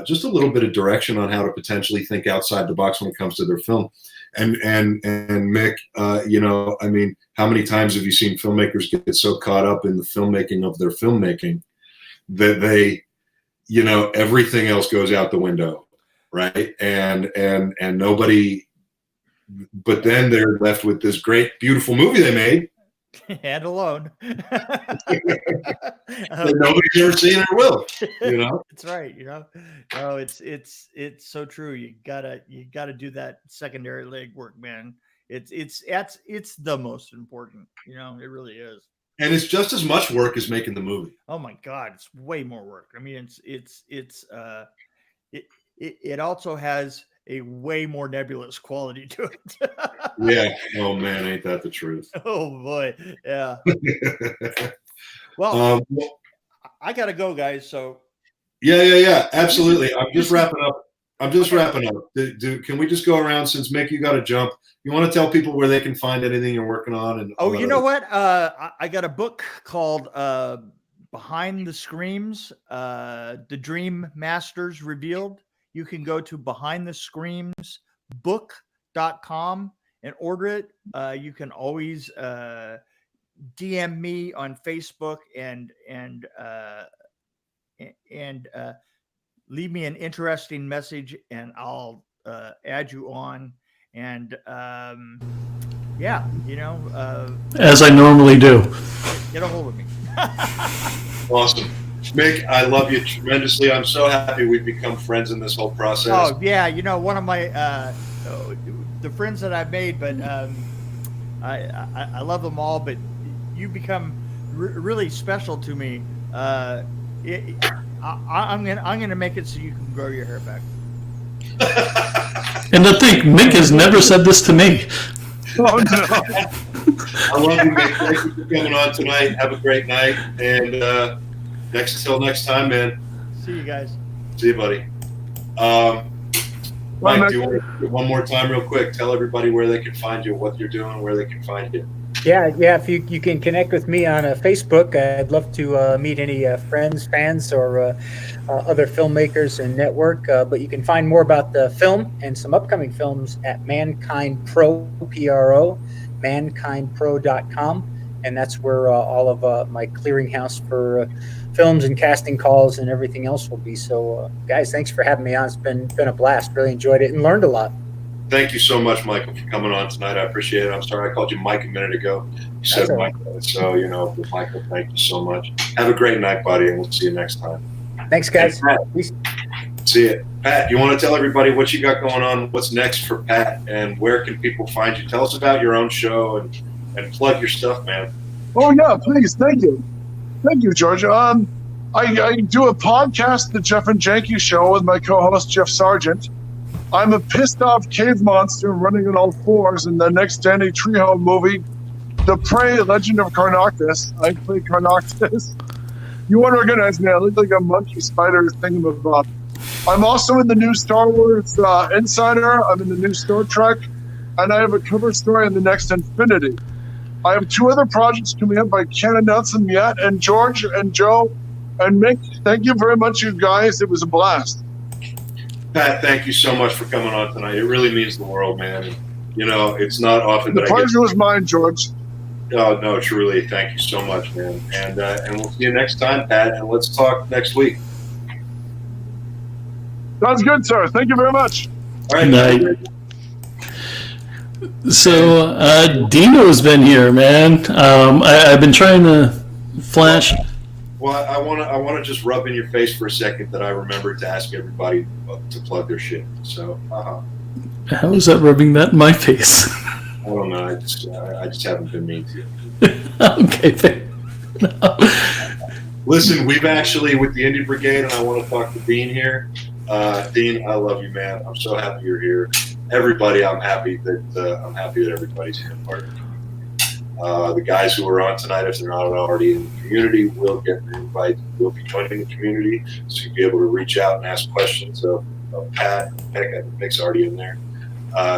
just a little bit of direction on how to potentially think outside the box when it comes to their film. And Mick, how many times have you seen filmmakers get so caught up in the filmmaking of their filmmaking that they, everything else goes out the window, right? And nobody, but then they're left with this great, beautiful movie they made. And alone. Nobody's ever seen or will. That's right. No, it's so true. You gotta do that secondary leg work, man. It's the most important. It really is. And it's just as much work as making the movie. Oh my God, it's way more work. I mean, it also has a way more nebulous quality to it. Yeah. Oh man, ain't that the truth? Oh boy. Yeah. Well, I gotta go, guys. So. Yeah. Absolutely. I'm just wrapping up. Can we just go around, since Mick, you got to jump? You want to tell people where they can find anything you're working on? And you know what? I got a book called Behind the Screams, The Dream Masters Revealed. You can go to behindthescreamsbook.com giudicissi.com and order it. You can always DM me on Facebook and leave me an interesting message, and I'll add you on. And yeah, As I normally do. get a hold of me. Awesome. Mick, I love you tremendously. I'm so happy we've become friends in this whole process. Oh yeah, one of my the friends that I've made, but I love them all. But you become really special to me. I'm gonna make it so you can grow your hair back. And to think, Mick has never said this to me. Oh, no. I love you, Mick. Thank you for coming on tonight. Have a great night. And till next time, man. See you guys. See you, buddy. Mike, do you want to one more time real quick? Tell everybody where they can find you, what you're doing, where they can find you. Yeah. If you can connect with me on Facebook, I'd love to meet any friends, fans, or other filmmakers and network. But you can find more about the film and some upcoming films at Mankind Pro, PRO, mankindpro.com. And that's where all of my clearinghouse for films and casting calls and everything else will be. So, guys, thanks for having me on. It's been a blast. Really enjoyed it and learned a lot. Thank you so much, Michael, for coming on tonight. I appreciate it. I'm sorry I called you Mike a minute ago. You said Michael. So, Michael, thank you so much. Have a great night, buddy, and we'll see you next time. Thanks, guys. See you. Pat, you want to tell everybody what you got going on, what's next for Pat, and where can people find you? Tell us about your own show and plug your stuff, man. Oh, yeah, please. Thank you. Thank you, George. I do a podcast, The Jeff and Janky Show, with my co-host, Jeff Sargent. I'm a pissed-off cave monster running on all fours in the next Danny Trejo movie, The Prey, Legend of Carnoctus. I play Carnoctus. You won't recognize me. I look like a monkey spider thingamabob. I'm also in the new Star Wars Insider. I'm in the new Star Trek. And I have a cover story in the next Infinity. I have 2 other projects coming up. I can't announce them yet. And George and Joe and Mick, thank you very much, you guys. It was a blast. Pat, thank you so much for coming on tonight. It really means the world, man. It's not often that the pleasure was mine, George. Oh, no, truly. Thank you so much, man. And we'll see you next time, Pat, and let's talk next week. Sounds good, sir. Thank you very much. All right. Good night. So, Dino's been here, man. I've been trying to flash. Well, I want to just rub in your face for a second that I remembered to ask everybody to plug their shit. So, How is that rubbing that in my face? I don't know. I just haven't been mean to you. Okay, fair. No. Listen, we've actually with the Indie Brigade, and I want to talk to Dean here. Dean, I love you, man. I'm so happy you're here. Everybody, I'm happy that everybody's here. The guys who are on tonight, if they're not already in the community, will get the invite. Will be joining the community, so you'll be able to reach out and ask questions of Pat. Heck, I think Mick's already in there.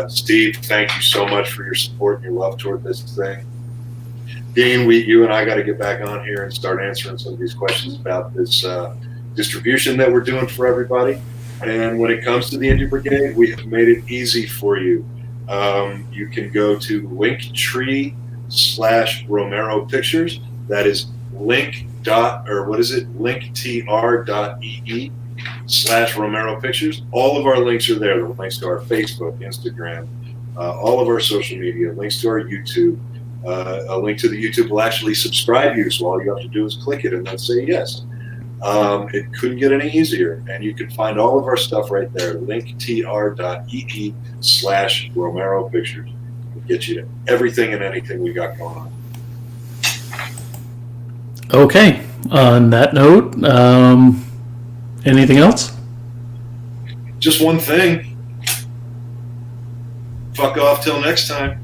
Steve, thank you so much for your support and your love toward this thing. Dean, you and I got to get back on here and start answering some of these questions about this distribution that we're doing for everybody. And when it comes to the Indie Brigade, we have made it easy for you. You can go to Linktree/Romero Pictures. That is linktr.ee/Romero Pictures. All of our links are there. The links to our Facebook, Instagram, all of our social media, links to our YouTube. A link to the YouTube will actually subscribe you, so all you have to do is click it and then say yes. It couldn't get any easier, and you can find all of our stuff right there. linktr.ee/Romero Pictures. It'll get you to everything and anything we got going on. Okay. On that note, anything else? Just one thing. Fuck off till next time.